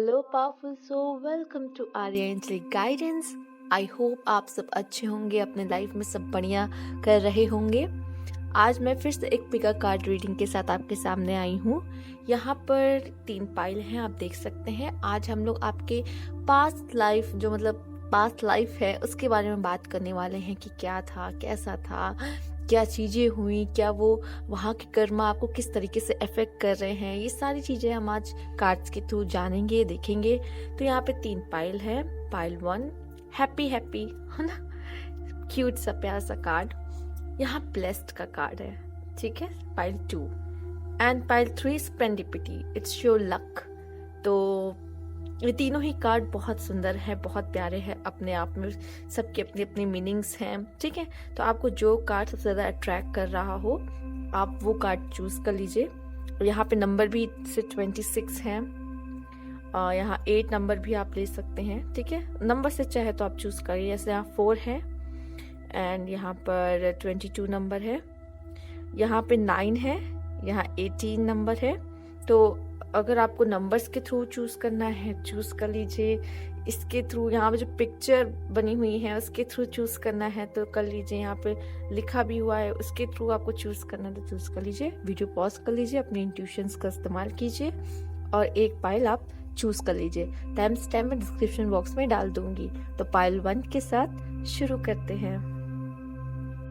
Hello powerful so welcome to Aryan guidance. I hope आप सब अच्छे होंगे, अपने लाइफ में सब बढ़िया कर रहे होंगे। आज मैं फिर से एक पिका कार्ड रीडिंग के साथ आपके सामने आई हूँ। यहाँ पर 3 पाइल हैं, आप देख सकते हैं। आज हम लोग आपके पास्ट लाइफ पास्ट लाइफ है उसके बारे में बात करने वाले हैं कि क्या था, कैसा था, क्या चीज़ें हुई, क्या वो वहाँ के कर्मा आपको किस तरीके से अफेक्ट कर रहे हैं। ये सारी चीज़ें हम आज कार्ड्स के थ्रू जानेंगे, देखेंगे। तो यहाँ पे 3 पाइल है। पाइल 1 हैप्पी हैप्पी, है ना, क्यूट सा प्यारा सा कार्ड। यहाँ ब्लेस्ड का कार्ड है, ठीक है। Pile 2 and pile 3 serendipity, it's your luck. तो ये तीनों ही कार्ड बहुत सुंदर है, बहुत प्यारे हैं अपने आप में, सबके अपनी अपनी मीनिंग्स हैं, ठीक है। तो आपको जो कार्ड सबसे ज़्यादा अट्रैक्ट कर रहा हो आप वो कार्ड चूज कर लीजिए। यहाँ पे नंबर भी से 26 है, यहाँ 8 नंबर भी आप ले सकते हैं, ठीक है। नंबर से चाहे तो आप चूज करिए। जैसे यहाँ 4 है एंड यहाँ पर 22 नंबर है, यहाँ पे 9 है, यहाँ 18 नंबर है। तो अगर आपको नंबर्स के थ्रू चूज करना है चूज कर लीजिए। इसके थ्रू यहाँ पे जो पिक्चर बनी हुई है उसके थ्रू चूज करना है तो कर लीजिए। यहाँ पे लिखा भी हुआ है उसके थ्रू आपको चूज करना है तो चूज कर लीजिए। वीडियो पॉज कर लीजिए, अपने इंट्यूशंस का इस्तेमाल कीजिए और एक पाइल आप चूज कर लीजिए। टाइम स्टैम्प में डिस्क्रिप्शन बॉक्स में डाल दूंगी। तो पाइल 1 के साथ शुरू करते हैं।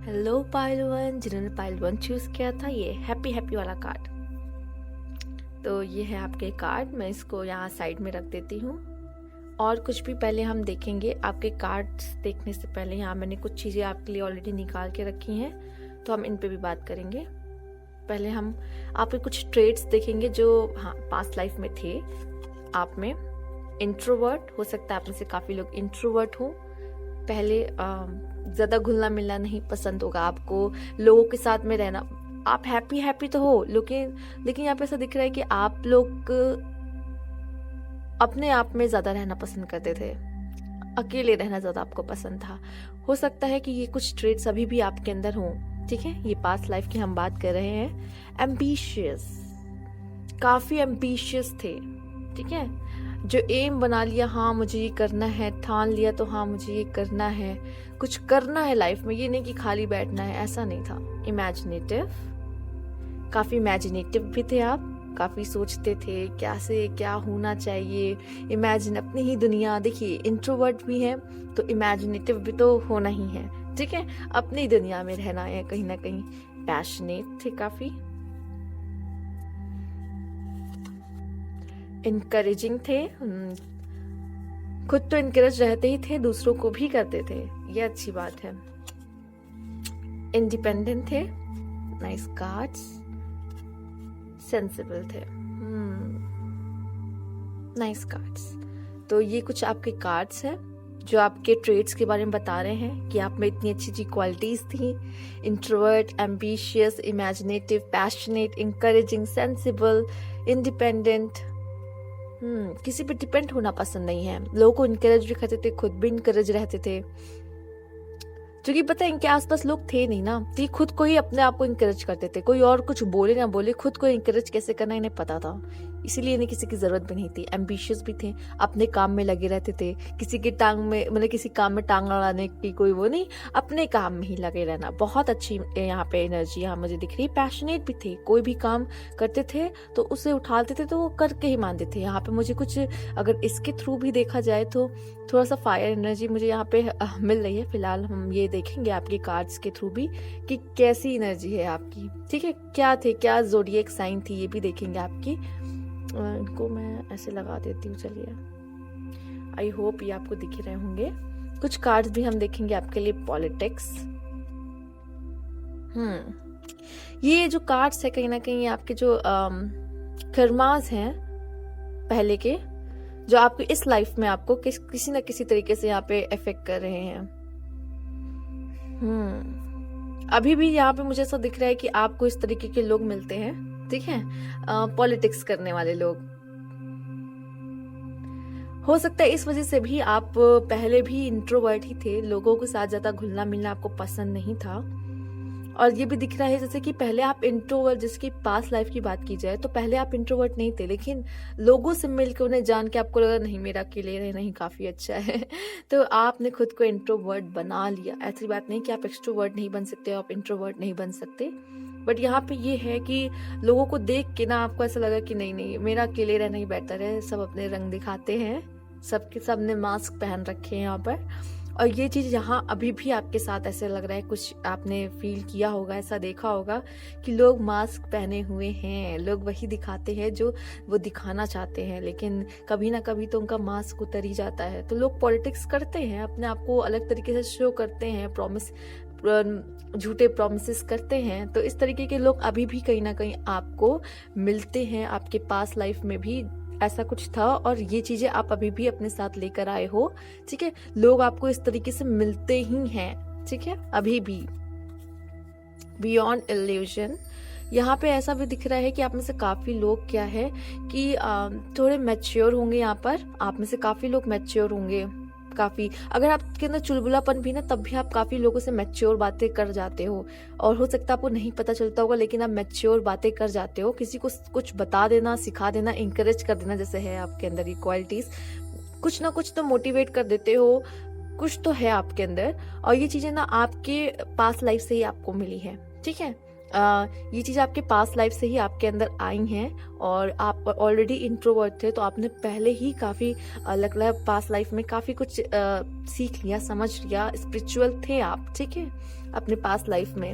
हेलो पाइल 1, जिन्होंने पाइल 1 चूज किया था, ये हैप्पी हैप्पी वाला कार्ड। तो ये है आपके कार्ड, मैं इसको यहाँ साइड में रख देती हूँ। और कुछ भी पहले हम देखेंगे। आपके कार्ड्स देखने से पहले यहाँ मैंने कुछ चीज़ें आपके लिए ऑलरेडी निकाल के रखी हैं, तो हम इन पे भी बात करेंगे। पहले हम आपके कुछ ट्रेड्स देखेंगे जो पास्ट लाइफ में थे आप में। इंट्रोवर्ट हो सकता है, आप में से काफ़ी लोग इंट्रोवर्ट हों। पहले ज़्यादा घुलना मिलना नहीं पसंद होगा आपको, लोगों के साथ में रहना। आप हैप्पी हैप्पी तो हो, लेकिन यहाँ पे ऐसा दिख रहा है कि आप लोग अपने आप में ज्यादा रहना पसंद करते थे, अकेले रहना ज्यादा आपको पसंद था। हो सकता है कि ये कुछ ट्रेड्स अभी भी आपके अंदर हों, ठीक है। ये पास्ट लाइफ की हम बात कर रहे हैं। एम्बिशियस, काफी एम्बिशियस थे, ठीक है। जो एम बना लिया, हाँ मुझे ये करना है, ठान लिया तो हाँ मुझे ये करना है, कुछ करना है लाइफ में, ये नहीं कि खाली बैठना है, ऐसा नहीं था। इमेजिनेटिव, काफी इमेजिनेटिव भी थे आप, काफी सोचते थे क्या से क्या होना चाहिए। इमेजिन, अपनी ही दुनिया। देखिए इंट्रोवर्ट भी हैं तो इमेजिनेटिव भी तो होना ही है, ठीक है। अपनी दुनिया में रहना है कहीं ना कहीं। पैशनेट थे काफी, इनकरेजिंग थे, खुद तो इनकरेज रहते ही थे, दूसरों को भी करते थे, ये अच्छी बात है। इंडिपेंडेंट थे, नाइस कार्ड्स। सेंसिबल थे, नाइस कार्ड्स। तो ये कुछ आपके कार्ड्स हैं जो आपके ट्रेड्स के बारे में बता रहे हैं कि आप में इतनी अच्छी अच्छी क्वालिटीज थी। Introvert, ambitious, imaginative, passionate, encouraging, sensible, independent. किसी पे डिपेंड होना पसंद नहीं है। लोगों को इनकरेज भी करते थे, खुद भी इनकरेज रहते थे। क्योंकि पता है इनके आसपास लोग थे नहीं ना, तो ये खुद को ही अपने आप को इनकरेज करते थे। कोई और कुछ बोले ना बोले, खुद को इनकरेज कैसे करना इन्हें पता था, इसीलिए इन्हें किसी की जरूरत भी नहीं थी। एम्बिशियस भी थे, अपने काम में लगे रहते थे, किसी की टांग में किसी काम में टांग अड़ाने की कोई वो नहीं, अपने काम में ही लगे रहना। बहुत अच्छी यहाँ पे एनर्जी यहाँ मुझे दिख रही। पैशनेट भी थे, कोई भी काम करते थे तो उसे उठाते थे तो वो करके ही मानते थे। यहाँ पे मुझे कुछ, अगर इसके थ्रू भी देखा जाए तो थोड़ा सा फायर एनर्जी मुझे यहाँ पे मिल रही है। फिलहाल हम ये देखेंगे आपके कार्ड्स के थ्रू भी कि कैसी एनर्जी है आपकी, ठीक है। क्या थे, क्या ज़ोडिएक साइन थी, ये भी देखेंगे आपकी। इनको मैं ऐसे लगा देती हूँ, चलिए। आई होप ये आपको दिख ही रहे होंगे। कुछ कार्ड्स भी हम देखेंगे आपके लिए। पॉलिटिक्स, ये जो कार्ड्स है कहीं ना कहीं आपके जो कर्मास हैं पहले के, जो आपकी इस लाइफ में आपको किसी न किसी तरीके से यहाँ पे इफेक्ट कर रहे हैं। अभी भी यहाँ पे मुझे ऐसा दिख रहा है कि आपको इस तरीके के लोग मिलते हैं, ठीक है। पॉलिटिक्स करने वाले लोग। हो सकता है इस वजह से भी आप पहले भी इंट्रोवर्ट ही थे, लोगों के साथ ज्यादा घुलना मिलना आपको पसंद नहीं था। और ये भी दिख रहा है जैसे कि पहले आप इंट्रोवर्ट, जिसकी पास्ट लाइफ की बात की जाए तो पहले आप इंट्रोवर्ट नहीं थे, लेकिन लोगों से मिलकर उन्हें जान के आपको लगा नहीं मेरा अकेले रहना ही काफ़ी अच्छा है तो आपने खुद को इंट्रोवर्ट बना लिया। ऐसी बात नहीं कि आप एक्सट्रोवर्ट नहीं बन सकते, आप इंट्रोवर्ट नहीं बन सकते, बट यहाँ पे ये है कि लोगों को देख के ना आपको ऐसा लगा कि नहीं नहीं मेरा अकेले रहना ही बेहतर है, सब अपने रंग दिखाते हैं, सब ने मास्क पहन रखे हैं यहाँ पर। और ये चीज़ यहाँ अभी भी आपके साथ ऐसे लग रहा है, कुछ आपने फील किया होगा, ऐसा देखा होगा कि लोग मास्क पहने हुए हैं, लोग वही दिखाते हैं जो वो दिखाना चाहते हैं, लेकिन कभी ना कभी तो उनका मास्क उतर ही जाता है। तो लोग पॉलिटिक्स करते हैं, अपने आप को अलग तरीके से शो करते हैं, झूठे प्रॉमिसेस करते हैं। तो इस तरीके के लोग अभी भी कहीं ना कहीं आपको मिलते हैं, आपके पास लाइफ में भी ऐसा कुछ था और ये चीजें आप अभी भी अपने साथ लेकर आए हो, ठीक है। लोग आपको इस तरीके से मिलते ही हैं, ठीक है, अभी भी। बियॉन्ड इल्यूजन, यहाँ पे ऐसा भी दिख रहा है कि आप में से काफी लोग क्या है कि थोड़े मैच्योर होंगे। यहाँ पर आप में से काफी लोग मैच्योर होंगे, काफी। अगर आपके अंदर चुलबुलापन भी ना, तब भी आप काफी लोगों से मैच्योर बातें कर जाते हो, और हो सकता है आपको नहीं पता चलता होगा, लेकिन आप मैच्योर बातें कर जाते हो। किसी को कुछ बता देना, सिखा देना, इंकरेज कर देना, जैसे है आपके अंदर ये क्वालिटीज, कुछ ना कुछ तो मोटिवेट कर देते हो, कुछ तो है आपके अंदर। और ये चीजें ना आपके पास्ट लाइफ से ही आपको मिली है, ठीक है। ये चीज़ आपके पास्ट लाइफ से ही आपके अंदर आई हैं, और आप ऑलरेडी इंट्रोवर्ट थे, तो आपने पहले ही काफ़ी लग रहा है पास्ट लाइफ में काफ़ी कुछ सीख लिया, समझ लिया, स्पिरिचुअल थे आप, ठीक है, अपने पास्ट लाइफ में।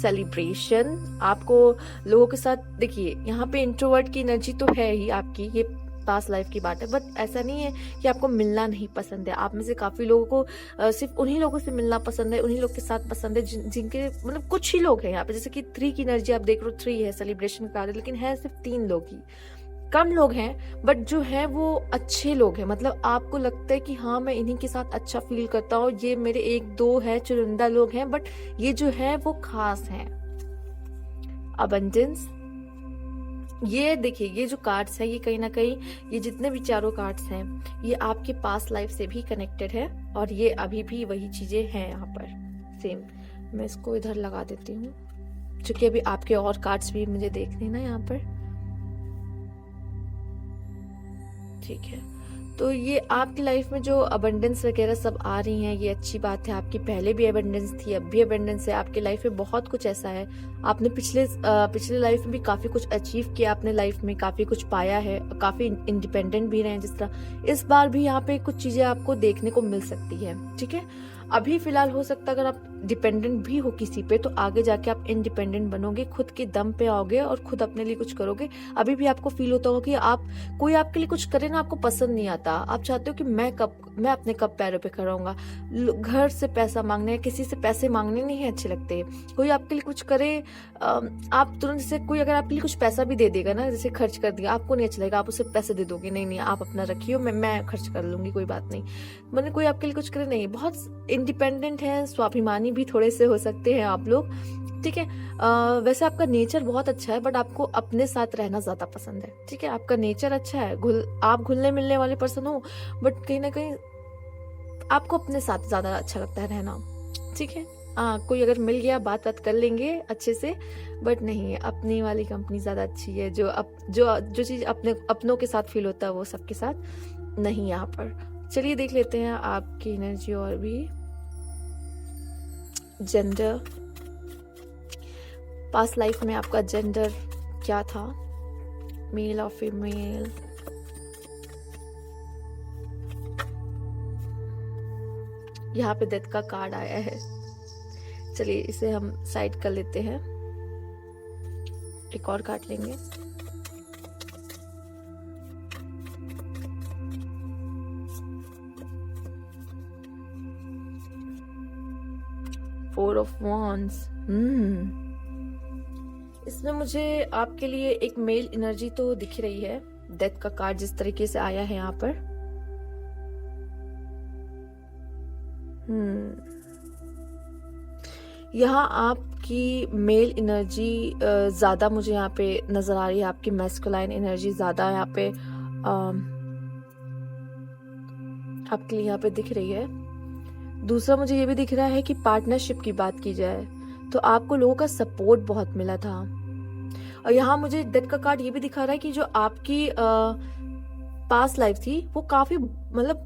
सेलिब्रेशन, आपको लोगों के साथ, देखिए यहाँ पे इंट्रोवर्ट की एनर्जी तो है ही आपकी, ये पास्ट लाइफ की बात है, बट ऐसा नहीं है कि आपको मिलना नहीं पसंद है। आप में से काफी लोगों को सिर्फ उन्हीं लोगों से मिलना पसंद है, उन्हीं लोग के साथ पसंद है जिनके मतलब कुछ ही लोग हैं यहाँ पे, जैसे कि 3 की एनर्जी आप देख रहे हो, 3 है सेलिब्रेशन कार्ड, लेकिन है सिर्फ 3 लोग ही, कम लोग हैं, बट जो है वो अच्छे लोग हैं। मतलब आपको लगता है कि हाँ मैं इन्हीं के साथ अच्छा फील करता हूँ, ये मेरे 1-2 है चुनिंदा लोग हैं, बट ये जो है वो खास हैं। अबंडेंस, ये देखिए ये जो कार्ड्स है, ये कहीं ना कहीं ये जितने भी चारों कार्ड्स हैं ये आपके पास्ट लाइफ से भी कनेक्टेड है, और ये अभी भी वही चीजें हैं यहाँ पर सेम। मैं इसको इधर लगा देती हूँ, क्योंकि अभी आपके और कार्ड्स भी मुझे देखने ना यहाँ पर, ठीक है। तो ये आपकी लाइफ में जो अबंडेंस वगैरह सब आ रही हैं, ये अच्छी बात है। आपकी पहले भी अबंडेंस थी, अब भी अबंडेंस है। आपकी लाइफ में बहुत कुछ ऐसा है, आपने पिछले लाइफ में भी काफी कुछ अचीव किया, अपने लाइफ में काफी कुछ पाया है, काफी इंडिपेंडेंट भी रहे हैं। जिस तरह इस बार भी यहाँ पे कुछ चीजें आपको देखने को मिल सकती है, ठीक है। अभी फिलहाल हो सकता है अगर आप डिपेंडेंट भी हो किसी पे, तो आगे जाके आप इंडिपेंडेंट बनोगे, खुद के दम पे आओगे और खुद अपने लिए कुछ करोगे। अभी भी आपको फील होता होगा कि कोई आपके लिए कुछ करे ना, आपको पसंद नहीं आता। आप चाहते हो कि मैं अपने कब पैरों पे खड़ा होऊंगा। घर से पैसा मांगने, किसी से पैसे मांगने नहीं अच्छे लगते। कोई आपके लिए कुछ करे, आप तुरंत से, कोई अगर आपके लिए कुछ पैसा भी दे देगा ना, जैसे खर्च कर दिया, आपको नहीं अच्छा लगेगा, आप उसे पैसे दे दोगे, नहीं आप अपना रखियो, मैं खर्च कर लूंगी, कोई बात नहीं। मैंने कोई आपके लिए कुछ करे नहीं, बहुत इंडिपेंडेंट है, स्वाभिमानी भी थोड़े से हो सकते हैं आप लोग, ठीक है। वैसे आपका नेचर बहुत अच्छा है, बट आपको अपने साथ रहना ज्यादा पसंद है, ठीक है। आपका नेचर अच्छा है, आप घुलने मिलने वाले पर्सन हो, बट कहीं ना कहीं आपको अपने साथ ज्यादा अच्छा लगता है रहना, ठीक है। कोई अगर मिल गया बात कर लेंगे अच्छे से, बट नहीं, अपनी वाली कंपनी ज्यादा अच्छी है। जो चीज अपनों के साथ फील होता है वो सबके साथ नहीं यहाँ पर। चलिए देख लेते हैं आपकी एनर्जी और भी। जेंडर, पास्ट लाइफ में आपका जेंडर क्या था, मेल और फीमेल। यहाँ पे डेथ का कार्ड आया है, चलिए इसे हम साइड कर लेते हैं, एक और कार्ड लेंगे। फोर ऑफ वॉन्ड्स, इसमें मुझे आपके लिए एक मेल एनर्जी तो दिख रही है। डेथ का कार्ड जिस तरीके से आया है यहाँ पर, यहाँ आपकी मेल एनर्जी ज्यादा मुझे यहाँ पे नजर आ रही है, आपकी मैस्कुलाइन एनर्जी ज्यादा यहाँ पे आपके लिए यहाँ पे दिख रही है। दूसरा मुझे ये भी दिख रहा है कि पार्टनरशिप की बात की जाए तो आपको लोगों का सपोर्ट बहुत मिला था। और यहाँ मुझे डेथ का कार्ड ये भी दिखा रहा है कि जो आपकी पास्ट लाइफ थी वो काफी मतलब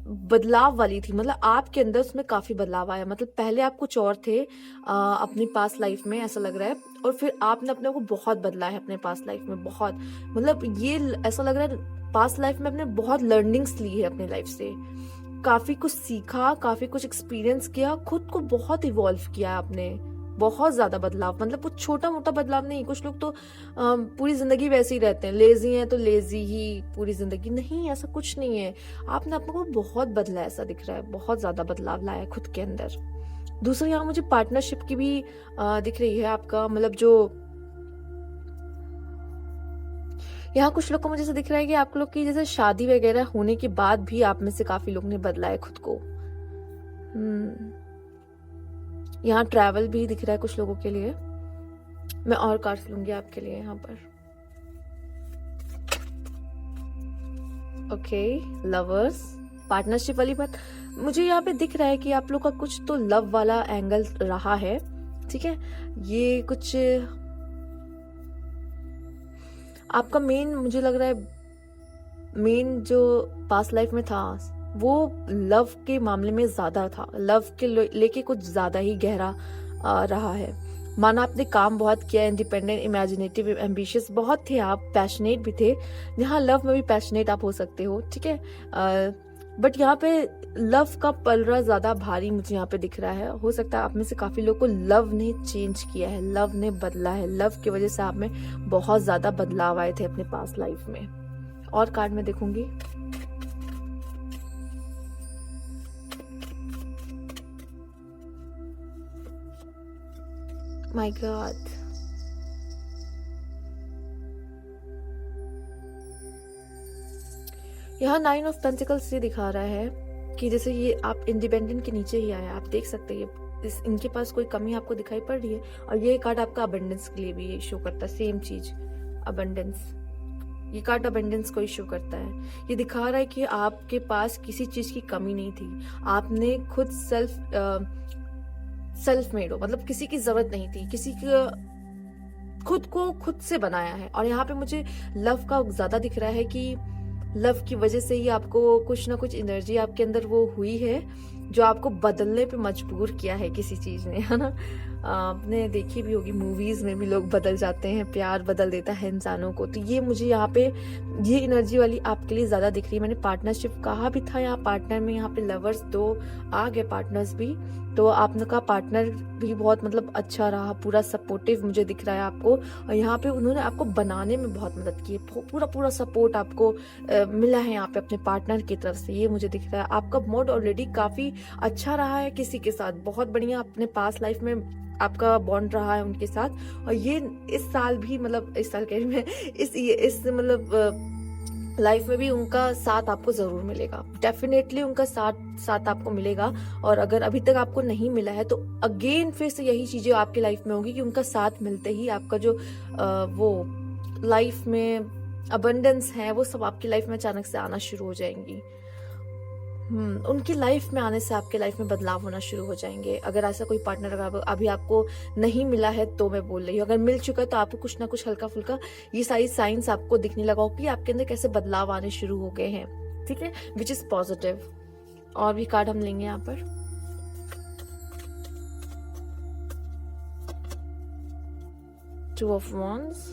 बदलाव वाली थी, मतलब आपके अंदर उसमें काफी बदलाव आया। मतलब पहले आप कुछ और थे अपनी पास्ट लाइफ में, ऐसा लग रहा है, और फिर आपने अपने को बहुत बदला है अपने पास्ट लाइफ में, बहुत। मतलब ये ऐसा लग रहा है पास्ट लाइफ में आपने बहुत लर्निंग्स ली है अपनी लाइफ से, काफी कुछ सीखा, काफी कुछ एक्सपीरियंस किया, खुद को बहुत इवॉल्व किया आपने, बहुत ज्यादा बदलाव। मतलब कुछ छोटा मोटा बदलाव नहीं। कुछ लोग तो पूरी जिंदगी वैसे ही रहते हैं, लेजी हैं तो लेजी ही पूरी जिंदगी, नहीं, ऐसा कुछ नहीं है। आपने अपने को बहुत बदला, ऐसा दिख रहा है, बहुत ज्यादा बदलाव लाया खुद के अंदर। दूसरा यहाँ मुझे पार्टनरशिप की भी दिख रही है आपका, मतलब जो यहाँ कुछ लोग को मुझे ऐसा दिख रहा है कि आप लोग की जैसे शादी वगैरह होने के बाद भी आप में से काफी लोग ने बदला है खुद को। यहाँ ट्रैवल भी दिख रहा है कुछ लोगों के लिए। मैं और कार्ड्स लूंगी आपके लिए यहाँ पर। ओके, लवर्स, पार्टनरशिप वाली बात मुझे यहाँ पे दिख रहा है कि आप लोग का कुछ तो लव वाला एंगल रहा है, ठीक है। ये कुछ आपका मेन, मुझे लग रहा है मेन जो पास्ट लाइफ में था वो लव के मामले में ज्यादा था, लव के लेके कुछ ज्यादा ही गहरा रहा है। माना आपने काम बहुत किया, इंडिपेंडेंट, इमेजिनेटिव, एम्बिशियस बहुत थे आप, पैशनेट भी थे। यहाँ लव में भी पैशनेट आप हो सकते हो, ठीक है। बट यहाँ पे लव का पलड़ा ज्यादा भारी मुझे यहाँ पे दिख रहा है। हो सकता है आप में से काफी लोगों को लव ने चेंज किया है, लव ने बदला है, लव की वजह से आप में बहुत ज्यादा बदलाव आए थे अपने पास्ट लाइफ में। और कार्ड में देखूंगी। माय गॉड, यहाँ 9 ऑफ पेंटिकल्स से दिखा रहा है कि जैसे ये आप इंडिपेंडेंट के नीचे ही आया, आप देख सकते हैं इनके पास कोई कमी आपको दिखाई पड़ रही है। और ये कार्ड आपका अबंडेंस के लिए भी शो करता है, सेम चीज, अबंडेंस। ये कार्ड अबंडेंस को शो करता है। ये दिखा रहा है कि आपके पास किसी चीज की कमी नहीं थी, आपने खुद सेल्फ मेड हो, मतलब किसी की जरूरत नहीं थी, किसी की खुद को खुद से बनाया है। और यहाँ पे मुझे लव का ज्यादा दिख रहा है कि लव की वजह से ही आपको कुछ ना कुछ एनर्जी आपके अंदर वो हुई है जो आपको बदलने पे मजबूर किया है किसी चीज ने, है ना। आपने देखी भी होगी मूवीज में भी लोग बदल जाते हैं, प्यार बदल देता है इंसानों को। तो ये मुझे यहाँ पे ये एनर्जी वाली आपके लिए ज्यादा दिख रही है। मैंने पार्टनरशिप कहा भी था, यहाँ पार्टनर में यहाँ पे लवर्स 2 आ गए, पार्टनर्स भी। तो आपका पार्टनर भी बहुत मतलब अच्छा रहा, पूरा सपोर्टिव मुझे दिख रहा है आपको। और यहाँ पे उन्होंने आपको बनाने में बहुत मदद की है, पूरा पूरा सपोर्ट आपको मिला है यहाँ पे अपने पार्टनर की तरफ से, ये मुझे दिख रहा है। आपका मूड ऑलरेडी काफी अच्छा रहा है किसी के साथ, बहुत बढ़िया अपने पास्ट लाइफ में आपका बॉन्ड रहा है उनके साथ। और ये इस साल भी, मतलब इस साल कह में इस मतलब लाइफ में भी उनका साथ आपको जरूर मिलेगा, डेफिनेटली उनका साथ आपको मिलेगा। और अगर अभी तक आपको नहीं मिला है तो अगेन फिर से यही चीजें आपकी लाइफ में होगी कि उनका साथ मिलते ही आपका जो वो लाइफ में अबंडेंस है वो सब आपकी लाइफ में अचानक से आना शुरू हो जाएंगी। उनकी लाइफ में आने से आपके लाइफ में बदलाव होना शुरू हो जाएंगे। अगर ऐसा कोई पार्टनर अगर अभी आपको नहीं मिला है तो मैं बोल रही हूँ, अगर मिल चुका है तो आपको कुछ ना कुछ हल्का फुल्का ये सारी साइंस आपको दिखने लगा हो कि आपके अंदर कैसे बदलाव आने शुरू हो गए हैं, ठीक है, विच इज पॉजिटिव। और भी कार्ड हम लेंगे यहाँ पर। Two of wands,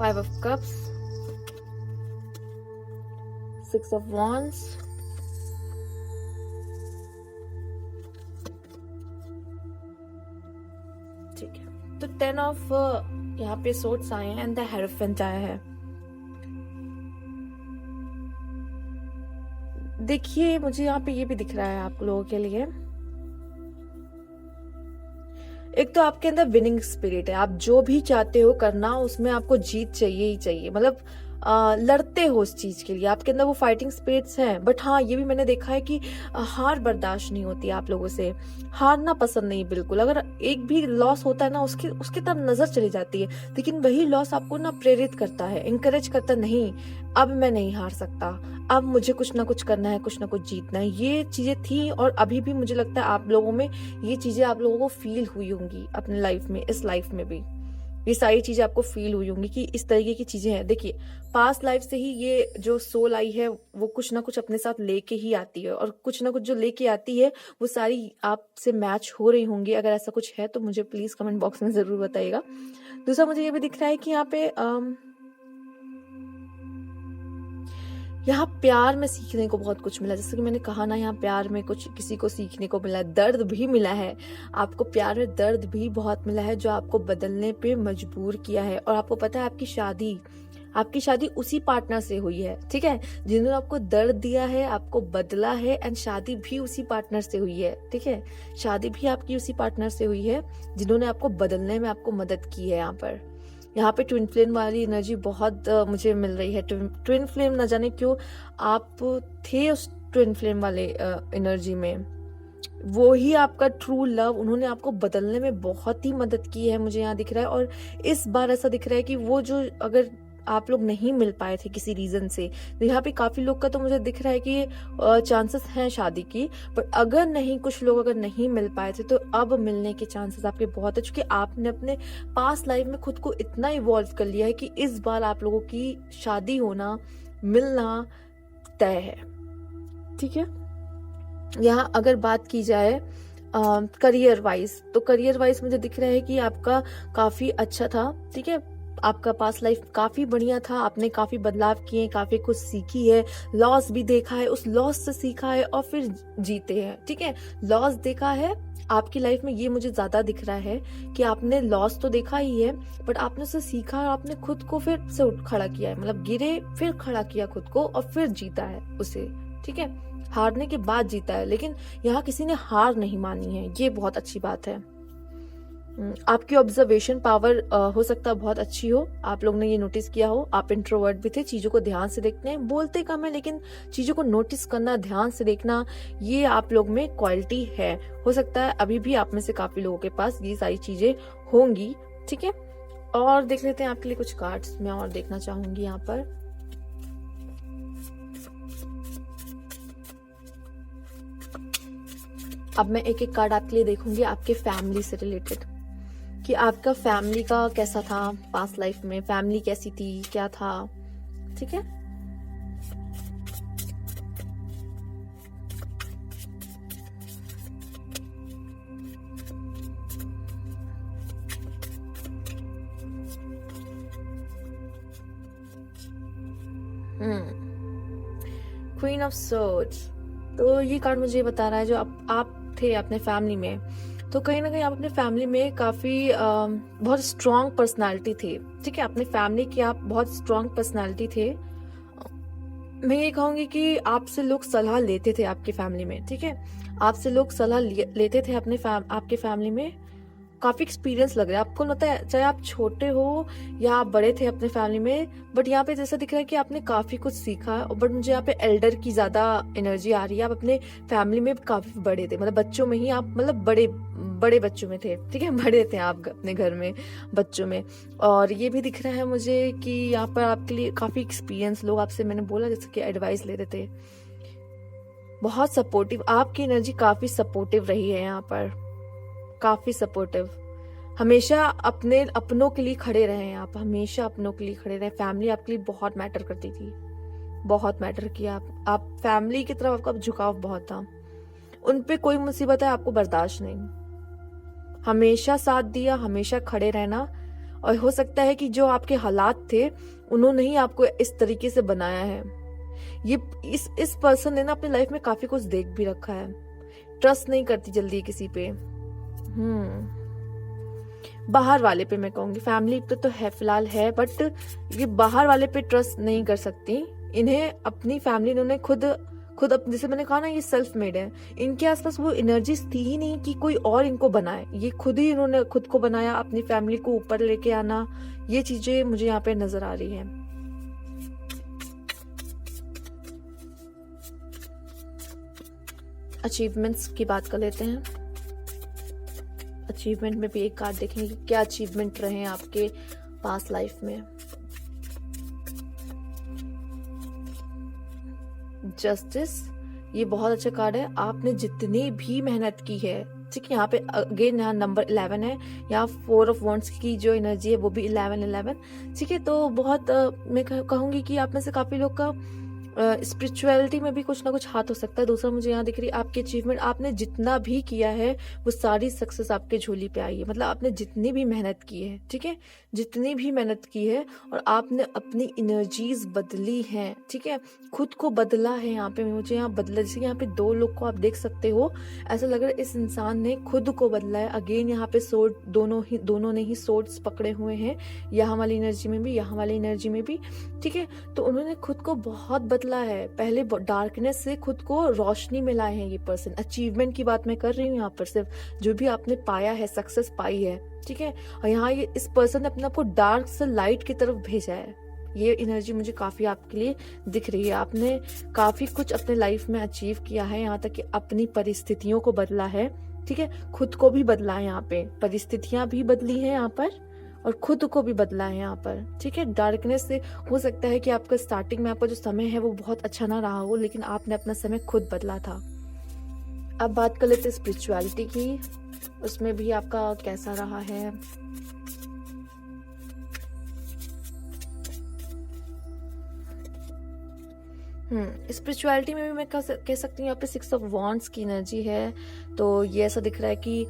Five of Cups, Six of Wands, ठीक है। तो 10 ऑफ यहाँ पे सोर्ड्स आए हैं एंड द हेरोफेंट आया है। देखिए मुझे यहाँ पे ये भी दिख रहा है आप लोगों के लिए, एक तो आपके अंदर विनिंग स्पिरिट है, आप जो भी चाहते हो करना उसमें आपको जीत चाहिए ही चाहिए। मतलब लड़ते हो उस चीज के लिए, आपके अंदर वो फाइटिंग स्पिरिट्स हैं। बट हाँ, ये भी मैंने देखा है कि हार बर्दाश्त नहीं होती आप लोगों से, हारना पसंद नहीं बिल्कुल। अगर एक भी लॉस होता है ना, उसके तरफ नजर चली जाती है, लेकिन वही लॉस आपको ना प्रेरित करता है, इंकरेज करता, नहीं अब मैं नहीं हार सकता, अब मुझे कुछ ना कुछ करना है, कुछ ना कुछ जीतना है। ये चीजें थी और अभी भी मुझे लगता है आप लोगों में ये चीजें आप लोगों को फील हुई होंगी अपने लाइफ में, इस लाइफ में भी ये सारी चीजें आपको फील हुई होंगी कि इस तरीके की चीजें हैं। देखिए, पास्ट लाइफ से ही ये जो सोल आई है वो कुछ ना कुछ अपने साथ लेके ही आती है, और कुछ ना कुछ जो लेके आती है वो सारी आपसे मैच हो रही होंगी। अगर ऐसा कुछ है तो मुझे प्लीज कमेंट बॉक्स में जरूर बताइएगा। दूसरा, मुझे ये भी दिख रहा है कि यहाँ प्यार में सीखने को बहुत कुछ मिला। जैसे कि मैंने कहा ना, यहाँ प्यार में कुछ किसी को सीखने को मिला, दर्द भी मिला है आपको, प्यार में दर्द भी बहुत मिला है जो आपको बदलने पे मजबूर किया है। और आपको पता है आपकी शादी उसी पार्टनर से हुई है, ठीक है, जिन्होंने आपको दर्द दिया है, आपको बदला है, एंड शादी भी उसी पार्टनर से हुई है, ठीक है, शादी भी आपकी उसी पार्टनर से हुई है जिन्होंने आपको बदलने में आपको मदद की है। यहाँ पे ट्विन फ्लेम वाली एनर्जी बहुत मुझे मिल रही है। ट्विन फ्लेम, न जाने क्यों आप थे उस ट्विन फ्लेम वाले एनर्जी में, वो ही आपका ट्रू लव, उन्होंने आपको बदलने में बहुत ही मदद की है, मुझे यहाँ दिख रहा है। और इस बार ऐसा दिख रहा है कि वो जो, अगर आप लोग नहीं मिल पाए थे किसी रीजन से, तो यहाँ पे काफी लोग का तो मुझे दिख रहा है कि चांसेस हैं शादी की, पर अगर नहीं, कुछ लोग अगर नहीं मिल पाए थे तो अब मिलने के चांसेस आपके बहुत है, क्योंकि आपने अपने पास्ट लाइफ में खुद को इतना इवॉल्व कर लिया है कि इस बार आप लोगों की शादी होना, मिलना तय है, ठीक है। यहाँ अगर बात की जाए करियर वाइज, तो करियर वाइज मुझे दिख रहा है कि आपका काफी अच्छा था, ठीक है, आपका पास्ट लाइफ काफी बढ़िया था, आपने काफी बदलाव किए, काफी कुछ सीखी है, लॉस भी देखा है, उस लॉस से सीखा है और फिर जीते हैं, ठीक है। लॉस देखा है आपकी लाइफ में, ये मुझे ज्यादा दिख रहा है कि आपने लॉस तो देखा ही है, बट आपने उससे सीखा और आपने खुद को फिर से उठ खड़ा किया है, मतलब गिरे फिर खड़ा किया खुद को और फिर जीता है उसे, ठीक है, हारने के बाद जीता है। लेकिन यहाँ किसी ने हार नहीं मानी है, ये बहुत अच्छी बात है। आपकी ऑब्जर्वेशन पावर हो सकता है बहुत अच्छी हो, आप लोग ने ये नोटिस किया हो। आप इंट्रोवर्ट भी थे, चीजों को ध्यान से देखते हैं, बोलते कम है लेकिन चीजों को नोटिस करना, ध्यान से देखना, ये आप लोग में क्वालिटी है। हो सकता है अभी भी आप में से काफी लोगों के पास ये सारी चीजें होंगी, ठीक है। और देख लेते हैं आपके लिए कुछ कार्ड्स मैं और देखना चाहूंगी यहाँ पर। अब मैं एक एक कार्ड आपके लिए देखूंगी आपके फैमिली से रिलेटेड, कि आपका फैमिली का कैसा था पास्ट लाइफ में, फैमिली कैसी थी, क्या था, ठीक है। क्वीन ऑफ सोर्ड्स, तो ये कार्ड मुझे ये बता रहा है जो आप थे अपने फैमिली में, तो कहीं ना कहीं आप अपने फैमिली में काफी बहुत स्ट्रॉन्ग पर्सनालिटी थे, ठीक है, अपने फैमिली की आप बहुत स्ट्रॉन्ग पर्सनालिटी थे। मैं ये कहूंगी कि आपसे लोग सलाह लेते थे आपकी फैमिली में, ठीक है, आपसे लोग सलाह लेते थे आपके फैमिली में। काफी एक्सपीरियंस लग रहा है आपको, लगता है चाहे आप छोटे हो या आप बड़े थे अपने फैमिली में, बट यहाँ पे जैसा दिख रहा है कि आपने काफी कुछ सीखा है। बट मुझे यहाँ पे एल्डर की ज्यादा एनर्जी आ रही है, आप अपने फैमिली में काफी बड़े थे, मतलब बच्चों में ही आप, मतलब बड़े बच्चों में थे, ठीक है, बड़े थे आप अपने घर में बच्चों में। और ये भी दिख रहा है मुझे कि यहाँ पर आपके लिए काफी एक्सपीरियंस लोग आपसे, मैंने बोला जैसे कि एडवाइस लेते थे, बहुत सपोर्टिव, आपकी एनर्जी काफी सपोर्टिव रही है यहाँ पर, काफी सपोर्टिव, हमेशा अपनों के लिए खड़े रहे हैं आप, हमेशा अपनों के लिए खड़े रहे। फैमिली आपके लिए बहुत मैटर करती थी, बहुत मैटर किया, आप फैमिली की तरफ आपका झुकाव बहुत था, उन पे कोई मुसीबत है आपको बर्दाश्त नहीं, हमेशा साथ दिया, हमेशा खड़े रहना। और हो सकता है कि जो आपके हालात थे उन्होंने ही आपको इस तरीके से बनाया है। ये इस पर्सन ने ना अपनी लाइफ में काफी कुछ देख भी रखा है, ट्रस्ट नहीं करती जल्दी किसी पे। बाहर वाले पे मैं कहूंगी, फैमिली पे तो है फिलहाल है, बट ये बाहर वाले पे ट्रस्ट नहीं कर सकती। इन्हें अपनी फैमिली, इन्होंने खुद जैसे मैंने कहा ना, ये सेल्फ मेड है, इनके आसपास वो एनर्जीज थी ही नहीं कि कोई और इनको बनाए, ये खुद ही इन्होंने खुद को बनाया, अपनी फैमिली को ऊपर लेके आना, ये चीजें मुझे यहाँ पे नजर आ रही है। अचीवमेंट्स की बात कर लेते हैं। अचीवमेंट में भी एक कार्ड देखेंगे कि क्या अचीवमेंट रहे हैं आपके पास्ट लाइफ में। जस्टिस, ये बहुत अच्छा कार्ड है। आपने जितनी भी मेहनत की है, ठीक है, यहाँ पे अगेन यहाँ नंबर 11 है, यहाँ 4 ऑफ वॉन्ड्स की जो एनर्जी है वो भी 11, ठीक है। तो बहुत मैं कहूंगी कि आप में से काफी लोग का स्पिरिचुअलिटी में भी कुछ ना कुछ हाथ हो सकता है। दूसरा मुझे यहाँ दिख रही है आपकी अचीवमेंट, आपने जितना भी किया है वो सारी सक्सेस आपके झोली पे आई है। मतलब आपने जितनी भी मेहनत की है, ठीक है, जितनी भी मेहनत की है, और आपने अपनी एनर्जीज बदली हैं, ठीक है, खुद को बदला है। यहाँ पे मुझे यहाँ बदला, जैसे यहाँ पे 2 लोग को आप देख सकते हो, ऐसा लग रहा है इस इंसान ने खुद को बदला है। अगेन यहाँ पे सोर्ड, दोनों ने ही सोर्ड्स पकड़े हुए हैं, यहाँ वाली एनर्जी में भी, यहाँ वाली एनर्जी में भी, ठीक है। तो उन्होंने खुद को बहुत बदला है, पहले डार्कनेस से खुद को रोशनी में लाए हैं ये पर्सन। अचीवमेंट की बात मैं कर रही हूँ यहाँ पर, सिर्फ जो भी आपने पाया है, सक्सेस पाई है, ठीक है। और यहाँ ये इस पर्सन ने अपने आप को डार्क से लाइट की तरफ भेजा है। ये एनर्जी मुझे काफी आपके लिए दिख रही है। आपने काफी कुछ अपने लाइफ में अचीव किया है, यहाँ तक कि अपनी परिस्थितियों को बदला है, ठीक है, खुद को भी बदला है। यहाँ पे परिस्थितियां भी बदली है यहाँ पर, और खुद को भी बदला है यहाँ पर, ठीक है। डार्कनेस से हो सकता है कि आपका स्टार्टिंग में आपका जो समय है वो बहुत अच्छा ना रहा हो, लेकिन आपने अपना समय खुद बदला था। अब बात कर लेते हैं स्पिरिचुअलिटी की, उसमें भी आपका कैसा रहा है। स्पिरिचुअलिटी में भी मैं कह सकती हूँ यहाँ पे 6 ऑफ वॉन्ड्स की एनर्जी है। तो ये ऐसा दिख रहा है कि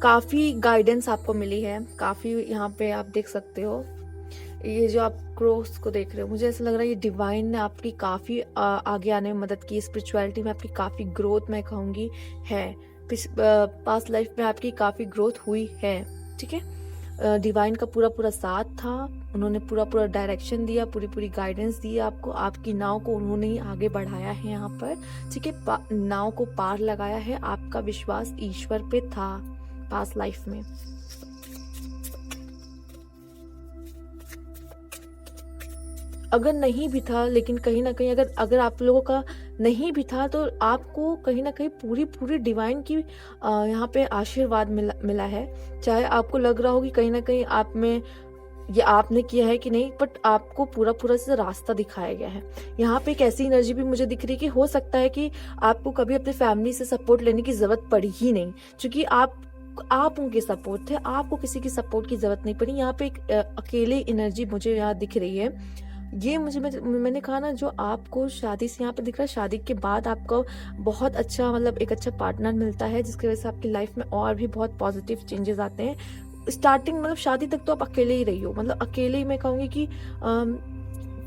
काफी गाइडेंस आपको मिली है, काफी यहाँ पे आप देख सकते हो। ये जो आप क्रॉस को देख रहे हो, मुझे ऐसा लग रहा है ये डिवाइन ने आपकी काफी आगे आने में मदद की। स्पिरिचुअलिटी में आपकी काफी ग्रोथ मैं कहूंगी है, पास्ट लाइफ में आपकी काफी ग्रोथ हुई है, ठीक है। डिवाइन का पूरा साथ था, उन्होंने पूरा डायरेक्शन दिया, पूरी गाइडेंस दी आपको, आपकी नाव को उन्होंने ही आगे बढ़ाया है यहाँ पर, ठीक है, नाव को पार लगाया है। आपका विश्वास ईश्वर पे था पास्ट लाइफ में। अगर नहीं भी था, लेकिन कहीं ना कहीं अगर आप लोगों का नहीं भी था, तो आपको कहीं ना कहीं पूरी डिवाइन की यहाँ पे आशीर्वाद मिला है। चाहे आपको लग रहा हो कि कहीं ना कहीं आप में ये आपने किया है कि नहीं, बट आपको पूरा से रास्ता दिखाया गया है। यहाँ पे एक ऐसी एनर्जी भी मुझे दिख रही है कि हो सकता है कि आपको कभी अपने फैमिली से सपोर्ट लेने की जरूरत पड़ी ही नहीं, क्योंकि आप उनके सपोर्ट थे, आपको किसी की सपोर्ट की जरूरत नहीं पड़ी। यहाँ पे एक अकेले एनर्जी मुझे यहाँ दिख रही है। ये मैंने कहा ना, जो आपको शादी से यहाँ पे दिख रहा है, शादी के बाद आपको बहुत अच्छा, मतलब एक अच्छा पार्टनर मिलता है, जिसकी वजह से आपकी लाइफ में और भी बहुत पॉजिटिव चेंजेस आते हैं। स्टार्टिंग मतलब शादी तक तो आप अकेले ही रही हो, मतलब अकेले ही मैं कहूँगी कि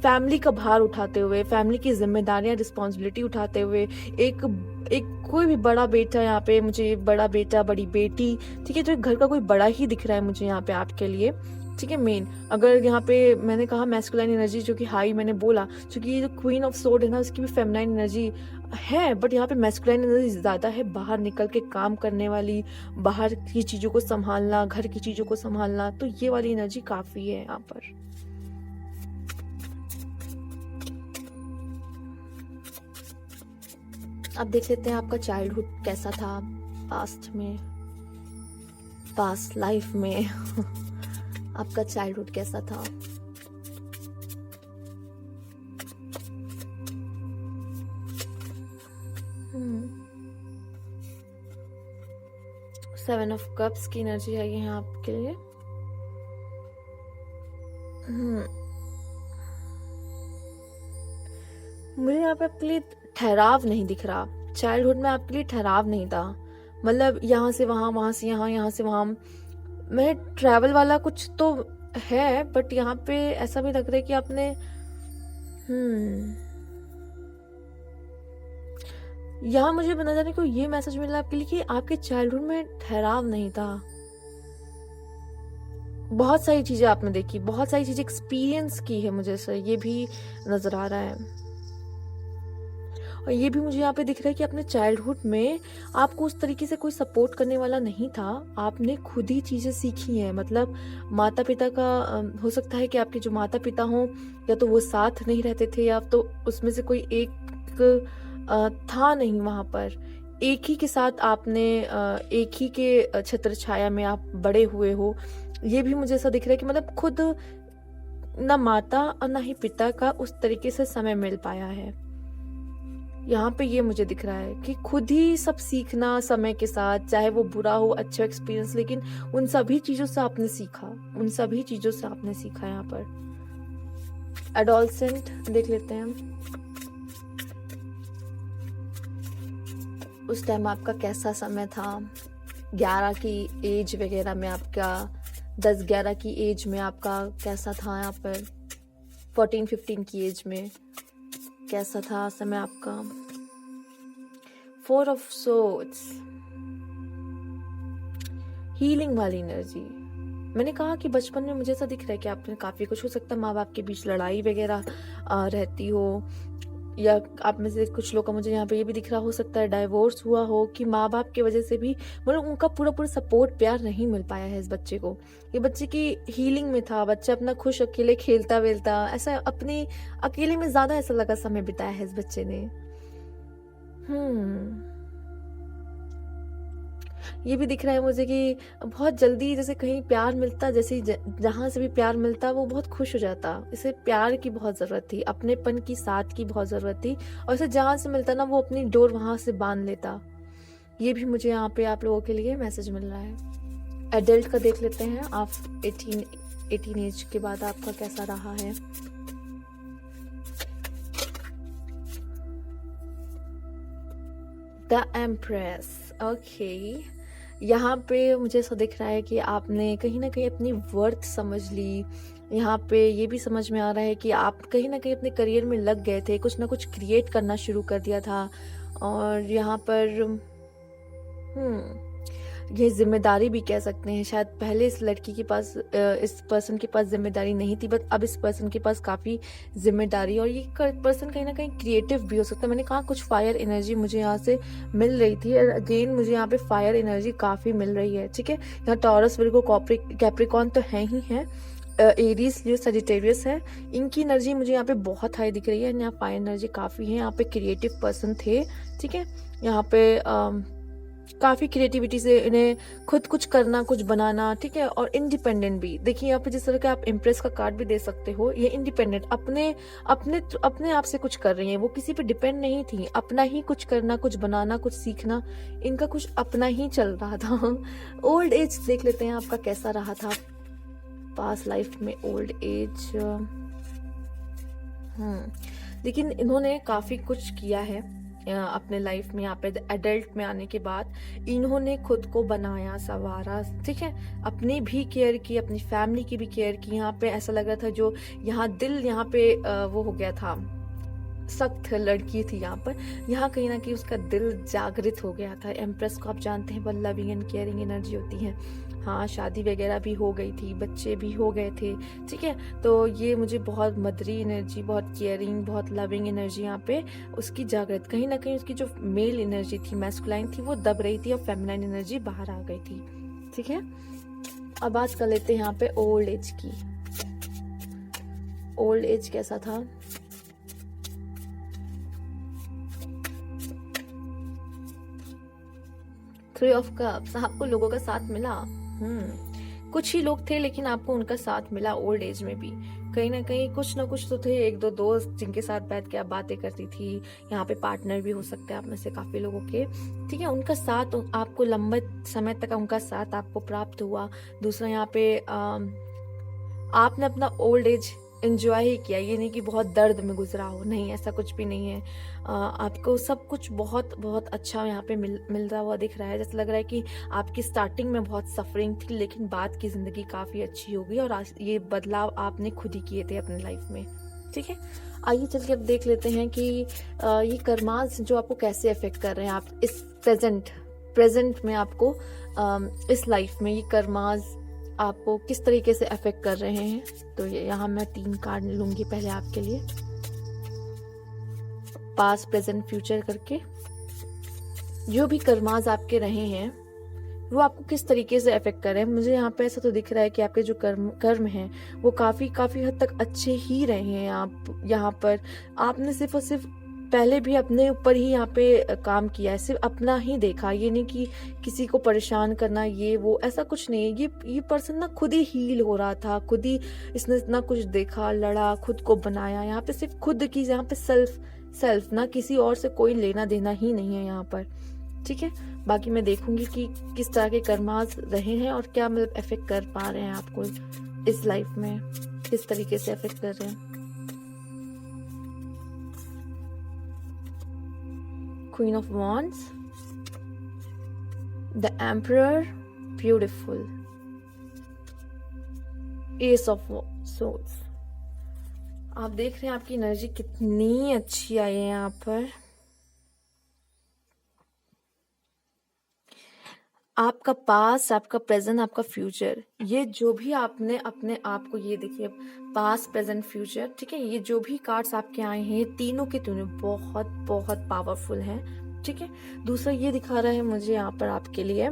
फैमिली का भार उठाते हुए, फैमिली की जिम्मेदारियां, रिस्पॉन्सिबिलिटी उठाते हुए, एक कोई भी बड़ा बेटा, यहाँ पे मुझे बड़ा बेटा, बड़ी बेटी, ठीक है, जो घर का कोई बड़ा ही दिख रहा है मुझे यहाँ पे आपके लिए, ठीक है। मेन अगर यहाँ पे मैंने कहा मैस्कुलाइन एनर्जी, जो कि हाई मैंने बोला, क्योंकि ये जो क्वीन ऑफ सोर्ड है ना, उसकी भी फेमिनाइन एनर्जी है, बट यहाँ पे मैस्कुलाइन एनर्जी ज्यादा है, बाहर निकल के काम करने वाली, बाहर की चीजों को संभालना, घर की चीजों को संभालना, तो ये वाली एनर्जी काफी है यहाँ पर। अब देख लेते हैं आपका चाइल्डहुड कैसा था पास्ट लाइफ में आपका चाइल्डहुड कैसा था। सेवन ऑफ कप्स की एनर्जी है यहाँ आपके लिए। मुझे यहाँ पे आपके लिए ठहराव नहीं दिख रहा। चाइल्डहुड में आपके लिए ठहराव नहीं था, मतलब यहाँ से वहां, वहां से यहाँ, यहाँ से वहां, मैं ट्रैवल वाला कुछ तो है, बट यहाँ पे ऐसा भी लग रहा है कि आपने यहाँ मुझे बना जाने को ये मैसेज मिला आपके लिए कि आपके चाइल्डहुड में ठहराव नहीं था। बहुत सारी चीजें आपने देखी, बहुत सारी चीजें एक्सपीरियंस की है, मुझे ऐसा ये भी नजर आ रहा है। और ये भी मुझे यहाँ पे दिख रहा है कि अपने चाइल्डहुड में आपको उस तरीके से कोई सपोर्ट करने वाला नहीं था, आपने खुद ही चीजें सीखी हैं। मतलब माता पिता का हो सकता है कि आपके जो माता पिता हों, या तो वो साथ नहीं रहते थे, या तो उसमें से कोई एक था नहीं वहां पर, एक ही के साथ आपने एक ही के छत्र छाया में आप बड़े हुए हो। ये भी मुझे ऐसा दिख रहा है कि मतलब खुद ना माता और ना ही पिता का उस तरीके से समय मिल पाया है। यहाँ पे ये मुझे दिख रहा है कि खुद ही सब सीखना समय के साथ, चाहे वो बुरा हो अच्छा एक्सपीरियंस, लेकिन उन सभी चीजों से आपने सीखा, उन सभी चीजों से आपने सीखा। यहाँ पर एडोलसेंट देख लेते हैं हम। उस टाइम आपका कैसा समय था, 11 की एज वगैरह में आपका, 10-11 की एज में आपका कैसा था, यहाँ पर 14-15 की एज में कैसा था समय आपका। 4 ऑफ सोर्ड्स, हीलिंग वाली एनर्जी। मैंने कहा कि बचपन में मुझे ऐसा दिख रहा है कि आपने काफी कुछ, हो सकता है माँ बाप के बीच लड़ाई वगैरह रहती हो, या आप में से कुछ लोग का मुझे यहाँ पे ये भी दिख रहा हो सकता है डाइवोर्स हुआ हो, कि माँ बाप की वजह से भी मतलब उनका पूरा पूरा सपोर्ट प्यार नहीं मिल पाया है इस बच्चे को। ये बच्चे की हीलिंग में था, बच्चा अपना खुश अकेले खेलता वेलता, ऐसा अपने अकेले में ज्यादा ऐसा लगा समय बिताया है इस बच्चे ने। ये भी दिख रहा है मुझे कि बहुत जल्दी जैसे कहीं प्यार मिलता, जैसे जहां से भी प्यार मिलता वो बहुत खुश हो जाता। इसे प्यार की बहुत जरूरत थी, अपनेपन की साथ की बहुत जरूरत थी, और इसे जहां से मिलता ना वो अपनी डोर वहां से बांध लेता। ये भी मुझे यहाँ पे आप लोगों के लिए मैसेज मिल रहा है। एडल्ट का देख लेते हैं, आप 18 एज के बाद आपका कैसा रहा है। The empress, okay. यहाँ पे मुझे ऐसा दिख रहा है कि आपने कहीं ना कहीं अपनी वर्थ समझ ली। यहाँ पे ये भी समझ में आ रहा है कि आप कहीं ना कहीं अपने करियर में लग गए थे, कुछ ना कुछ क्रिएट करना शुरू कर दिया था। और यहाँ पर ये जिम्मेदारी भी कह सकते हैं, शायद पहले इस लड़की के पास, इस पर्सन के पास जिम्मेदारी नहीं थी, बट अब इस पर्सन के पास काफ़ी जिम्मेदारी। और ये पर्सन कहीं ना कहीं क्रिएटिव भी हो सकता है। मैंने कहा कुछ फायर एनर्जी मुझे यहाँ से मिल रही थी, और अगेन मुझे यहाँ पे फायर एनर्जी काफ़ी मिल रही है। ठीक है, यहाँ टॉरस, विर्गो, कैप्रिकॉर्न तो है ही है, एरीज, लियो, सजिटेरियस है। इनकी एनर्जी मुझे यहाँ पे बहुत हाई दिख रही है। यहाँ फायर एनर्जी काफ़ी है। यहाँ पे क्रिएटिव पर्सन थे। ठीक है, यहाँ पे काफ़ी क्रिएटिविटी से इन्हें खुद कुछ करना, कुछ बनाना। ठीक है, और इंडिपेंडेंट भी। देखिए यहाँ पे जिस तरह का आप इम्प्रेस का कार्ड भी दे सकते हो, ये इंडिपेंडेंट अपने आप से कुछ कर रही है, वो किसी पे डिपेंड नहीं थी। अपना ही कुछ करना, कुछ बनाना, कुछ सीखना, इनका कुछ अपना ही चल रहा था। ओल्ड एज देख लेते हैं आपका कैसा रहा था पास्ट लाइफ में। ओल्ड एज, लेकिन इन्होंने काफ़ी कुछ किया है अपने लाइफ में। यहाँ पे एडल्ट में आने के बाद इन्होंने खुद को बनाया, संवारा। ठीक है, अपनी भी केयर की, अपनी फैमिली की भी केयर की। यहाँ पे ऐसा लग रहा था जो यहाँ दिल यहाँ पे वो हो गया था, सख्त लड़की थी यहाँ पर, यहाँ कहीं ना कहीं उसका दिल जागृत हो गया था। एम्प्रेस को आप जानते हैं, बहुत लविंग एंड केयरिंग एनर्जी होती है। हाँ, शादी वगैरह भी हो गई थी, बच्चे भी हो गए थे। ठीक है, तो ये मुझे बहुत मदरी एनर्जी, बहुत केयरिंग, बहुत लविंग एनर्जी यहाँ पे उसकी जागृत। कहीं ना कहीं उसकी जो मेल एनर्जी थी, मैस्कुलाइन थी, वो दब रही थी और फेमिनाइन एनर्जी बाहर आ गई थी। ठीक है, अब बात कर लेते हैं यहाँ पे ओल्ड एज की। ओल्ड एज कैसा था। थ्री ऑफ कप्स, आपको लोगों का साथ मिला। कुछ ही लोग थे लेकिन आपको उनका साथ मिला ओल्ड एज में भी। कहीं ना कहीं कुछ ना कुछ तो थे, एक दो दोस्त जिनके साथ बैठ के आप बातें करती थी। यहाँ पे पार्टनर भी हो सकते हैं आप में से काफी लोगों के। ठीक है, उनका साथ आपको लंबे समय तक उनका साथ आपको प्राप्त हुआ। दूसरा यहाँ पे आपने अपना ओल्ड एज एंजॉय ही किया। ये नहीं कि बहुत दर्द में गुजरा हो, नहीं, ऐसा कुछ भी नहीं है। आपको सब कुछ बहुत बहुत अच्छा यहाँ पे मिलता हुआ दिख रहा है। जैसे लग रहा है कि आपकी स्टार्टिंग में बहुत सफरिंग थी, लेकिन बाद की जिंदगी काफी अच्छी हो गई, और ये बदलाव आपने खुद ही किए थे अपने लाइफ में। ठीक है, आइए चल के अब देख लेते हैं कि ये कर्मास जो आपको कैसे अफेक्ट कर रहे हैं। आप इस प्रेजेंट में आपको इस लाइफ में ये कर्मास आपको किस तरीके से अफेक्ट कर रहे हैं। तो ये यहाँ मैं 3 कार्ड लूंगी पहले आपके लिए, पास्ट, प्रेजेंट, फ्यूचर करके। जो भी कर्मास आपके रहे हैं वो आपको किस तरीके से अफेक्ट कर रहे हैं। मुझे यहाँ पे ऐसा तो दिख रहा है कि आपके जो कर्म हैं वो काफी हद तक अच्छे ही रहे हैं। आप यहाँ पर आपने सिर्फ और सिर्फ पहले भी अपने ऊपर ही यहाँ पे काम किया है, सिर्फ अपना ही देखा, ये नहीं कि किसी को परेशान करना ये वो, ऐसा कुछ नहीं है। ये पर्सन ना खुद ही हील हो रहा था, खुद ही इसने इतना कुछ देखा, लड़ा, खुद को बनाया। यहाँ पे सिर्फ खुद की, यहाँ पे सेल्फ ना, किसी और से कोई लेना देना ही नहीं है यहाँ पर, ठीक है। बाकी मैं देखूंगी कि किस तरह के कर्मास रहे हैं और क्या मतलब इफेक्ट कर पा रहे हैं आपको इस लाइफ में, किस तरीके से इफेक्ट कर रहे हैं। Queen of Wands, the Emperor, beautiful, Ace of Swords। आप देख रहे हैं आपकी एनर्जी कितनी अच्छी आई है यहाँ पर। आपका पास्ट, आपका प्रेजेंट, आपका फ्यूचर, ये जो भी आपने अपने आप को, ये देखिए पास्ट प्रेजेंट फ्यूचर, ठीक है, ये जो भी कार्ड्स आपके आए हैं ये तीनों के तीनों बहुत बहुत पावरफुल हैं, ठीक है। दूसरा ये दिखा रहा है मुझे यहाँ पर आपके लिए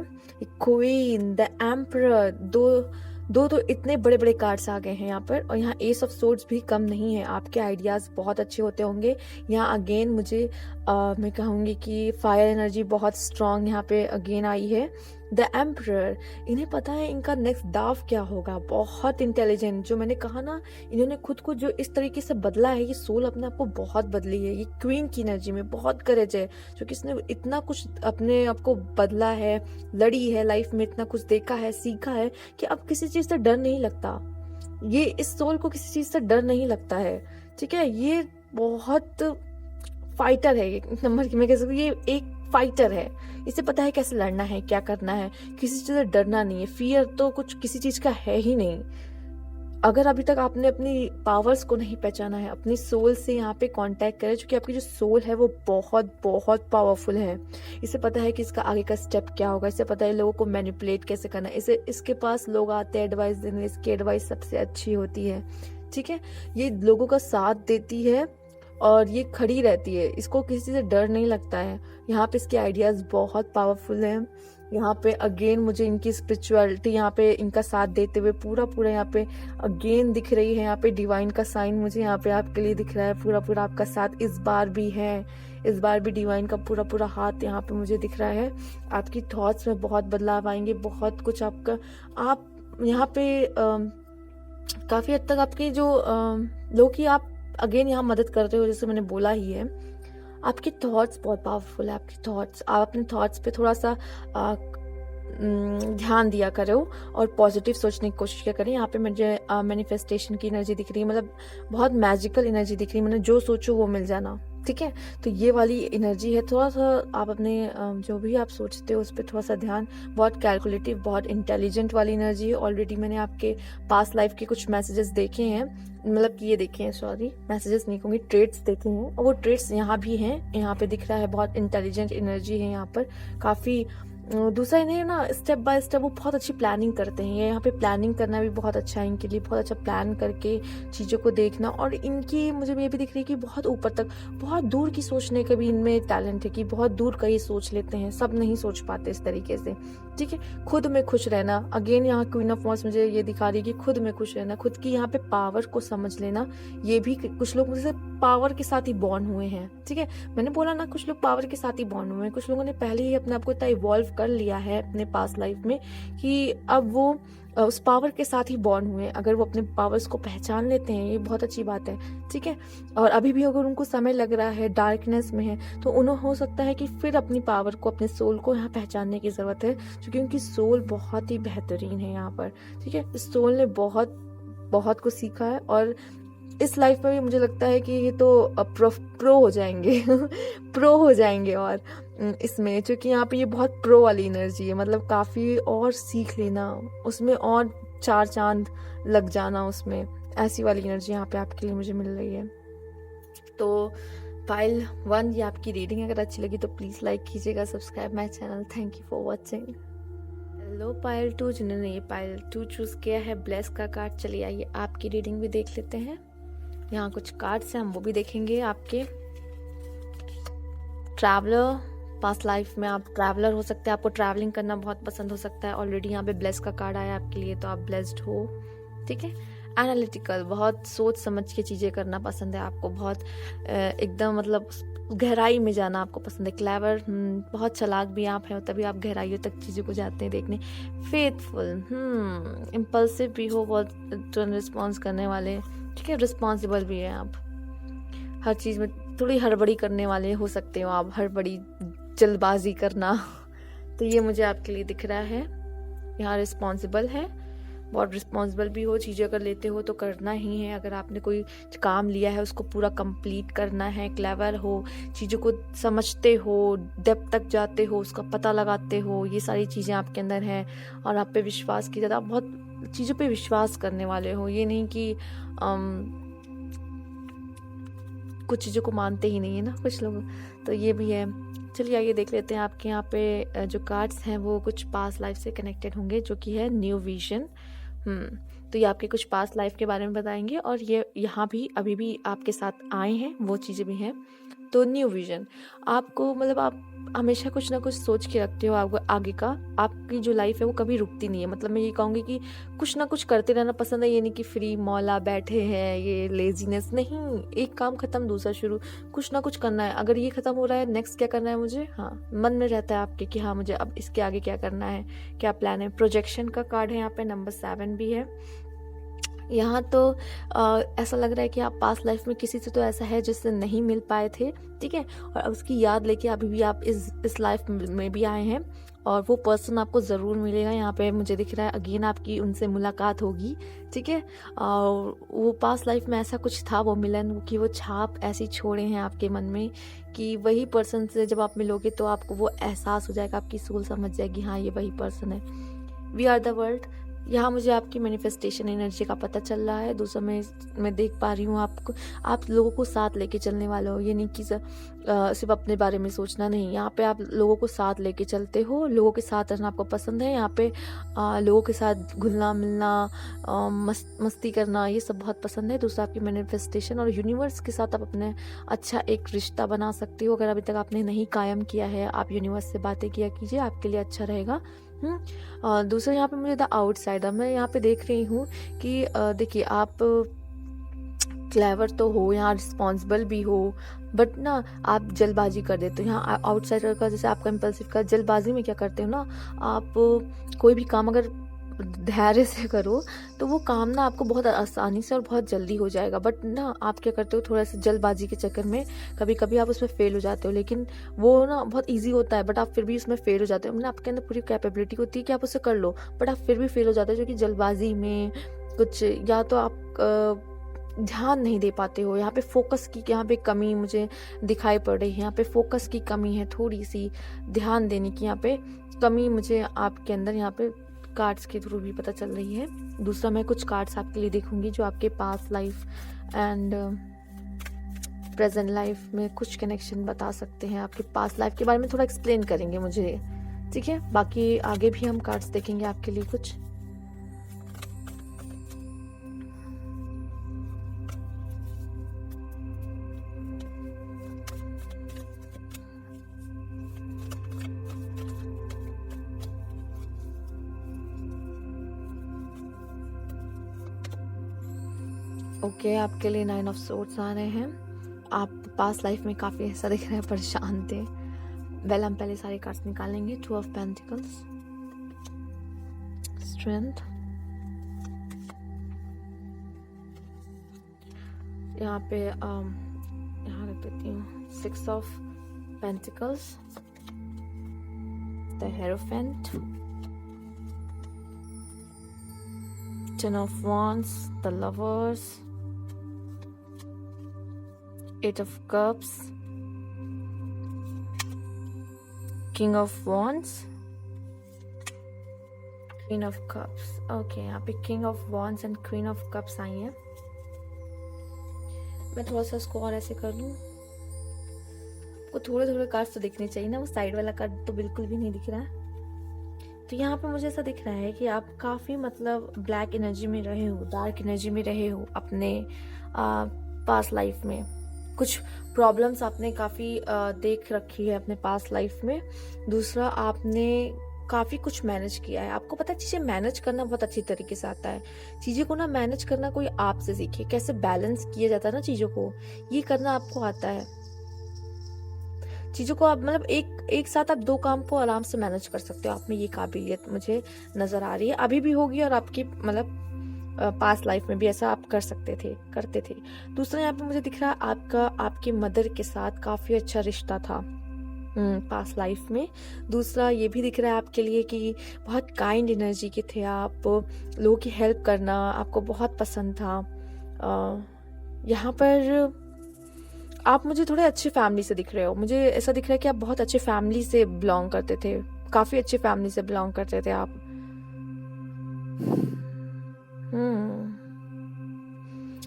क्वीन, द एम्परर, दो तो इतने बड़े बड़े कार्ड्स आ गए हैं यहाँ पर। और यहाँ एस ऑफ सोर्ड्स भी कम नहीं है। आपके आइडियाज बहुत अच्छे होते होंगे। यहाँ अगेन मुझे मैं कहूँगी कि फायर एनर्जी बहुत स्ट्रांग यहाँ पे अगेन आई है। द एम्परर, इन्हें पता है इनका नेक्स्ट दाव क्या होगा, बहुत इंटेलिजेंट। जो मैंने कहा ना, इन्होंने खुद को जो इस तरीके से बदला है, ये सोल अपने आप को बहुत बदली है। ये क्वीन की एनर्जी में बहुत करेज है, जो कि इसने इतना कुछ अपने आप को बदला है, लड़ी है लाइफ में, इतना कुछ देखा है, सीखा है कि अब किसी चीज से डर नहीं लगता। ये इस सोल को किसी चीज से डर नहीं लगता है, ठीक है। ये बहुत फाइटर है, एक नंबर की मैं कह सकती हूँ, ये एक फाइटर है। इसे पता है कैसे लड़ना है, क्या करना है, किसी चीज से डरना नहीं है। फियर तो कुछ किसी चीज का है ही नहीं। अगर अभी तक आपने अपनी पावर्स को नहीं पहचाना है, अपनी सोल से यहाँ पे कांटेक्ट करें, क्योंकि आपकी जो सोल है वो बहुत बहुत पावरफुल है। इसे पता है कि इसका आगे का स्टेप क्या होगा, इसे पता है लोगों को मैनिपुलेट कैसे करना है। इसके पास लोग आते हैं एडवाइस देने, इसकी एडवाइस सबसे अच्छी होती है, ठीक है। ये लोगों का साथ देती है और ये खड़ी रहती है, इसको किसी से डर नहीं लगता है। यहाँ पे इसके आइडियाज बहुत पावरफुल हैं। यहाँ पे अगेन मुझे इनकी स्पिरिचुअलिटी यहाँ पे इनका साथ देते हुए पूरा यहाँ पे अगेन दिख रही है। यहाँ पे डिवाइन का साइन मुझे यहाँ पे आपके लिए दिख रहा है, पूरा आपका साथ इस बार भी है। इस बार भी डिवाइन का पूरा हाथ यहाँ पे मुझे दिख रहा है। आपकी थॉट्स में बहुत बदलाव आएंगे, बहुत कुछ आपका, आप यहाँ पे काफी हद तक आपके जो लोग की आप अगेन यहाँ मदद कर रहे हो, जैसे मैंने बोला ही है। आपके थॉट्स बहुत पावरफुल है। आपके थॉट्स, आप अपने थॉट्स पे थोड़ा सा ध्यान दिया करो और पॉजिटिव सोचने की कोशिश किया करें। यहाँ पे मुझे मैनिफेस्टेशन की एनर्जी दिख रही है, मतलब बहुत मैजिकल एनर्जी दिख रही है, मतलब जो सोचो वो मिल जाना, ठीक है। तो ये वाली एनर्जी है। थोड़ा सा आप अपने जो भी आप सोचते हो उस पर थोड़ा सा ध्यान, बहुत कैलकुलेटिव, बहुत इंटेलिजेंट वाली एनर्जी है। ऑलरेडी मैंने आपके पास्ट लाइफ के कुछ मैसेजेस देखे हैं, मतलब कि ये देखे हैं, सॉरी मैसेजेस नहीं कहूँगी, ट्रेट्स देखे हैं, और वो ट्रेट्स यहाँ भी हैं। यहाँ पे दिख रहा है बहुत इंटेलिजेंट एनर्जी है यहाँ पर, काफ़ी। दूसरा इन्हें ना स्टेप बाय स्टेप वो बहुत अच्छी प्लानिंग करते हैं। यहाँ पे प्लानिंग करना भी बहुत अच्छा है इनके लिए, बहुत अच्छा प्लान करके चीज़ों को देखना। और इनकी मुझे ये भी दिख रही है कि बहुत ऊपर तक, बहुत दूर की सोचने का भी इनमें टैलेंट है, कि बहुत दूर का ये सोच लेते हैं। सब नहीं सोच पाते इस तरीके से, ठीक है। खुद में खुश रहना, अगेन यहाँ क्वीन ऑफ वॉन्ड्स मुझे ये दिखा रही है कि खुद में खुश रहना, खुद की यहाँ पे पावर को समझ लेना। ये भी कुछ लोग मुझसे पावर के साथ ही बॉर्न हुए हैं, ठीक है। मैंने बोला ना, कुछ लोग पावर के साथ ही बॉर्न हुए हैं। कुछ लोगों ने पहले ही अपने आप को इतना इवॉल्व कर लिया है अपने पास्ट लाइफ में कि अब वो उस पावर के साथ ही बॉर्न हुए हैं। अगर वो अपने पावर्स को पहचान लेते हैं, ये बहुत अच्छी बात है, ठीक है। और अभी भी अगर उनको समय लग रहा है, डार्कनेस में है, तो उन्हें हो सकता है कि फिर अपनी पावर को, अपने सोल को यहाँ पहचानने की जरूरत है, क्योंकि उनकी सोल बहुत ही बेहतरीन है यहाँ पर, ठीक है। इस सोल ने बहुत बहुत कुछ सीखा है, और इस लाइफ में भी मुझे लगता है कि ये तो प्रो हो जाएंगे प्रो हो जाएंगे। और इसमें क्योंकि यहाँ पे ये बहुत प्रो वाली एनर्जी है, मतलब काफ़ी और सीख लेना उसमें, और 4 चांद लग जाना उसमें, ऐसी वाली एनर्जी यहाँ पे आपके लिए मुझे मिल रही है। तो पाइल 1 ये आपकी रीडिंग अगर अच्छी लगी तो प्लीज़ लाइक कीजिएगा, subscribe my channel. Thank you for watching. Hello pile 2, जिन्होंने ये पाइल 2 चूज़ किया है, ब्लेस का कार्ड। चलिए आइए आपकी रीडिंग भी देख लेते हैं। यहाँ कुछ कार्ड्स हैं, हम वो भी देखेंगे। आपके ट्रैवलर, पास्ट लाइफ में आप ट्रैवलर हो सकते हैं, आपको ट्रैवलिंग करना बहुत पसंद हो सकता है। ऑलरेडी यहाँ पे ब्लेस का कार्ड आया आपके लिए, तो आप ब्लेस्ड हो, ठीक है। एनालिटिकल, बहुत सोच समझ के चीज़ें करना पसंद है आपको, बहुत एकदम मतलब गहराई में जाना आपको पसंद है। क्लेवर, बहुत चालाक भी आप हैं, तभी आप गहराइयों तक चीज़ों को जाते हैं देखने। फेथफुल, इम्पल्सिव भी हो, बहुत तुरंत रिस्पॉन्स करने वाले, ठीक है। रिस्पॉन्सिबल भी हैं आप, हर चीज़ में थोड़ी हड़बड़ी करने वाले हो सकते हो आप, हड़बड़ी जल्दबाजी करना तो ये मुझे आपके लिए दिख रहा है। यहाँ रिस्पॉन्सिबल है, बहुत रिस्पॉन्सिबल भी हो, चीज़ें अगर लेते हो तो करना ही है। अगर आपने कोई काम लिया है उसको पूरा कंप्लीट करना है। क्लेवर हो, चीज़ों को समझते हो, डेप्थ तक जाते हो, उसका पता लगाते हो, ये सारी चीज़ें आपके अंदर हैं। और आप पे विश्वास की ज़्यादा, आप बहुत चीज़ों पे विश्वास करने वाले हो, ये नहीं कि कुछ चीज़ों को मानते ही नहीं है ना कुछ लोग, तो ये भी है। चलिए आइए देख लेते हैं आपके यहाँ पे जो कार्ड्स हैं वो कुछ पास्ट लाइफ से कनेक्टेड होंगे, जो कि है न्यू विजन। तो ये आपके कुछ पास्ट लाइफ के बारे में बताएंगे, और ये यहाँ भी अभी भी आपके साथ आए हैं वो चीज़ें भी हैं। तो न्यू विजन आपको, मतलब आप हमेशा कुछ ना कुछ सोच के रखते हो आपको आगे का। आपकी जो लाइफ है वो कभी रुकती नहीं है, मतलब मैं ये कहूँगी कि कुछ ना कुछ करते रहना पसंद है। ये नहीं कि फ्री मौला बैठे हैं, ये लेजीनेस नहीं। एक काम खत्म दूसरा शुरू, कुछ ना कुछ करना है। अगर ये खत्म हो रहा है, नेक्स्ट क्या करना है मुझे, हाँ मन में रहता है आपके कि हाँ मुझे अब इसके आगे क्या करना है, क्या प्लान है। प्रोजेक्शन का कार्ड है यहाँ पे, नंबर 7 भी है यहाँ। तो ऐसा लग रहा है कि आप पास्ट लाइफ में किसी से तो ऐसा है जिससे नहीं मिल पाए थे, ठीक है, और उसकी याद लेके अभी भी आप इस लाइफ में भी आए हैं, और वो पर्सन आपको ज़रूर मिलेगा। यहाँ पे मुझे दिख रहा है अगेन आपकी उनसे मुलाकात होगी, ठीक है। और वो पास्ट लाइफ में ऐसा कुछ था, वो मिलन की वो छाप ऐसी छोड़े हैं आपके मन में कि वही पर्सन से जब आप मिलोगे तो आपको वो एहसास हो जाएगा, आपकी सोल समझ जाएगी हाँ ये वही पर्सन है। वी आर द वर्ल्ड, यहाँ मुझे आपकी मैनिफेस्टेशन एनर्जी का पता चल रहा है। दूसरा मैं देख पा रही हूँ आपको, आप लोगों को साथ लेके चलने वाले हो। ये नहीं कि सिर्फ अपने बारे में सोचना नहीं, यहाँ पे आप लोगों को साथ लेके चलते हो, लोगों के साथ रहना आपको पसंद है। यहाँ पे लोगों के साथ घुलना मिलना, मस्ती करना, ये सब बहुत पसंद है। दूसरा आपकी मैनिफेस्टेशन और यूनिवर्स के साथ आप अपने अच्छा एक रिश्ता बना सकते हो। अगर अभी तक आपने नहीं कायम किया है, आप यूनिवर्स से बातें किया कीजिए, आपके लिए अच्छा रहेगा। दूसरा यहाँ पे मुझे द आउटसाइडर, मैं यहाँ पे देख रही हूँ कि देखिए आप क्लेवर तो हो, यहाँ रिस्पॉन्सिबल भी हो, बट ना आप जल्दबाजी कर देते हो। यहाँ आउटसाइडर का जैसे आपका इम्पल्सिव का, जल्दबाजी में क्या करते हो ना आप, कोई भी काम अगर धैर्य से करो तो वो काम ना आपको बहुत आसानी से और बहुत जल्दी हो जाएगा। बट ना आप क्या करते हो, थोड़ा सा जल्दबाजी के चक्कर में कभी कभी आप उसमें फेल हो जाते हो। लेकिन वो ना बहुत इजी होता है, बट आप फिर भी उसमें फेल हो जाते हो। मतलब आपके अंदर पूरी कैपेबिलिटी होती है कि आप उसे कर लो, बट आप फिर भी फेल हो जाते हो, क्योंकि जल्दबाजी में कुछ या तो आप ध्यान नहीं दे पाते हो। यहाँ पे फोकस की यहाँ पे कमी मुझे दिखाई पड़ रही है। यहाँ पे फोकस की कमी है, थोड़ी सी ध्यान देने की यहाँ पे कमी मुझे आपके अंदर यहाँ पे कार्ड्स के थ्रू भी पता चल रही है। दूसरा मैं कुछ कार्ड्स आपके लिए देखूंगी जो आपके past life and present life में कुछ कनेक्शन बता सकते हैं। आपके पास्ट लाइफ के बारे में थोड़ा एक्सप्लेन करेंगे मुझे, ठीक है। बाकी आगे भी हम कार्ड्स देखेंगे आपके लिए कुछ। ओके, आपके लिए 9 ऑफ सोर्ड्स आ रहे हैं। आप पास्ट लाइफ में काफ़ी ऐसा दिख रहा है परेशान थे। वेल, हम पहले सारे कार्ड्स निकालेंगे। 2 ऑफ पेंटिकल्स, स्ट्रेंथ, यहाँ पे यहाँ रख देती हूँ 6 of pentacles, the hierophant, 10 of wands, the lovers, 8 of cups, king of wands, queen of cups। Okay, यहाँ पे king of wands and queen of cups आई है। मैं थोड़ा सा इसको और ऐसे कर लूँ, आपको थोड़े थोड़े कार्ड्स तो दिखने चाहिए ना, वो साइड वाला कार्ड तो बिल्कुल भी नहीं दिख रहा है। तो यहाँ पे मुझे ऐसा दिख रहा है कि आप काफ़ी मतलब ब्लैक एनर्जी में रहे हो, डार्क एनर्जी में रहे हो अपने पास्ट लाइफ में। कुछ प्रॉब्लम्स आपने काफ़ी देख रखी है अपने पास्ट लाइफ में। दूसरा, आपने काफ़ी कुछ मैनेज किया है। आपको पता है चीज़ें मैनेज करना बहुत अच्छी तरीके से आता है। चीज़ें को ना मैनेज करना कोई आपसे सीखे, कैसे बैलेंस किया जाता है ना चीज़ों को, ये करना आपको आता है। चीज़ों को आप मतलब एक साथ आप 2 काम को आराम से मैनेज कर सकते हो। आप में ये काबिलियत मुझे नज़र आ रही है, अभी भी होगी और आपकी मतलब पास्ट लाइफ में भी ऐसा आप करते थे। दूसरा यहाँ पे मुझे दिख रहा है आपका आपकी मदर के साथ काफ़ी अच्छा रिश्ता था पास्ट लाइफ में। दूसरा ये भी दिख रहा है आपके लिए कि बहुत काइंड एनर्जी के थे आप, लोगों की हेल्प करना आपको बहुत पसंद था। यहाँ पर आप मुझे थोड़े अच्छे फैमिली से दिख रहे हो। मुझे ऐसा दिख रहा है कि आप बहुत अच्छे फैमिली से बिलोंग करते थे, काफ़ी अच्छे फैमिली से बिलोंग करते थे आप।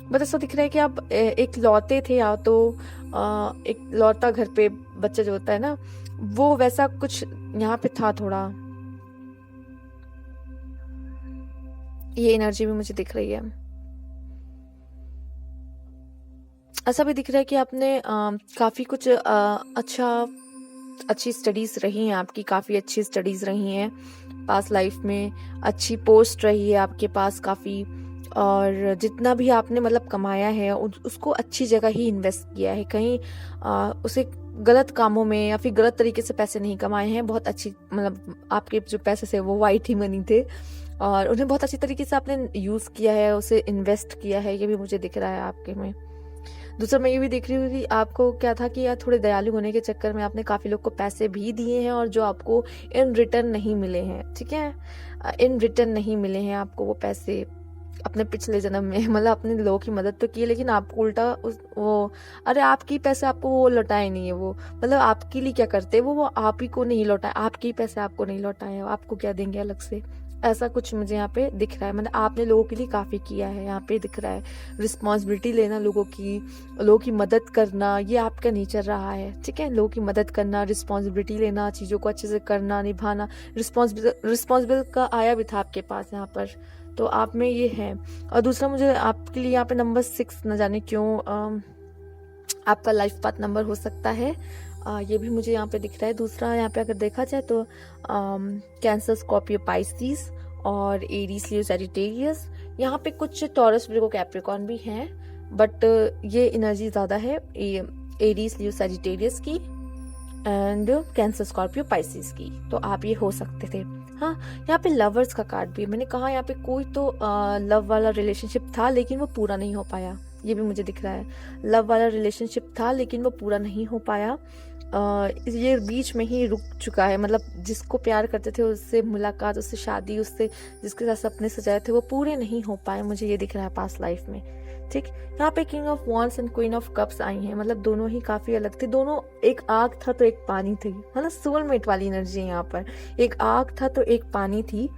बट ऐसा दिख रहा है कि आप एक लौते थे, या तो एक लौता घर पे बच्चा जो होता है ना, वो वैसा कुछ यहाँ पे था थोड़ा। ये एनर्जी भी मुझे दिख रही है। ऐसा भी दिख रहा है कि आपने काफ़ी कुछ अच्छी स्टडीज़ रही हैं आपकी, काफ़ी अच्छी स्टडीज़ रही हैं पास्ट लाइफ में, अच्छी पोस्ट रही है आपके पास काफ़ी, और जितना भी आपने मतलब कमाया है उसको अच्छी जगह ही इन्वेस्ट किया है। कहीं उसे गलत कामों में या फिर गलत तरीके से पैसे नहीं कमाए हैं। बहुत अच्छी मतलब आपके जो पैसे थे वो वाइट ही मनी थे, और उन्हें बहुत अच्छी तरीके से आपने यूज़ किया है, उसे इन्वेस्ट किया है। ये भी मुझे दिख रहा है आपके में। दूसरा मैं ये भी देख रही हूँ कि आपको क्या था कि यार थोड़े दयालु होने के चक्कर में आपने काफ़ी लोग को पैसे भी दिए हैं, और जो आपको इन रिटर्न नहीं मिले हैं। ठीक है, इन रिटर्न नहीं मिले हैं आपको वो पैसे अपने पिछले जन्म में। मतलब अपने लोगों की मदद तो की, लेकिन आपको उल्टा अरे आपके पैसे आपको वो लौटाए नहीं है। वो मतलब आपके लिए क्या करते हैं वो आप ही को नहीं लौटाए, आपके ही पैसे आपको नहीं लौटाए, आपको क्या देंगे अलग से। ऐसा कुछ मुझे यहाँ पे दिख रहा है। मतलब आपने लोगों के लिए काफ़ी किया है, यहाँ पे दिख रहा है। रिस्पॉन्सिबिलिटी लेना, लोगों की मदद करना, ये आपका नेचर रहा है। ठीक है, लोगों की मदद करना, रिस्पॉन्सिबिलिटी लेना, चीज़ों को अच्छे से करना, निभाना, रिस्पॉन्सिबल का आया भी था आपके पास यहाँ पर, तो आप में ये है। और दूसरा मुझे आपके लिए यहाँ पे नंबर 6 न जाने क्यों आपका लाइफ पाथ नंबर हो सकता है। ये भी मुझे यहाँ पे दिख रहा है। दूसरा यहाँ पे अगर देखा जाए तो कैंसर, स्कॉर्पियो, पाइसिस और एरीज, लियो, सैजिटेरियस। यहाँ पे कुछ टॉरस, वर्गो, कैप्रिकॉर्न भी हैं, बट ये एनर्जी ज़्यादा है एरीज, लियो, सैजिटेरियस की एंड कैंसर, स्कॉर्पियो, पाइसिस की। तो आप ये हो सकते थे। हाँ, यहाँ पे लवर्स का कार्ड भी, मैंने कहा यहाँ पे कोई तो लव वाला रिलेशनशिप था लेकिन वो पूरा नहीं हो पाया। ये भी मुझे दिख रहा है, लव वाला रिलेशनशिप था लेकिन वो पूरा नहीं हो पाया। ये बीच में ही रुक चुका है। मतलब जिसको प्यार करते थे उससे मुलाकात, उससे शादी, उससे जिसके साथ सपने सजाए थे वो पूरे नहीं हो पाए। मुझे ये दिख रहा है पास्ट लाइफ में। ठीक, यहाँ पे king of wands and queen of cups आई हैं। मतलब दोनों ही काफी अलग थे। दोनों, एक आग था तो एक पानी थी। मतलब सोलमेट वाली एनर्जी है यहाँ पर। एक आग था तो एक पानी थी।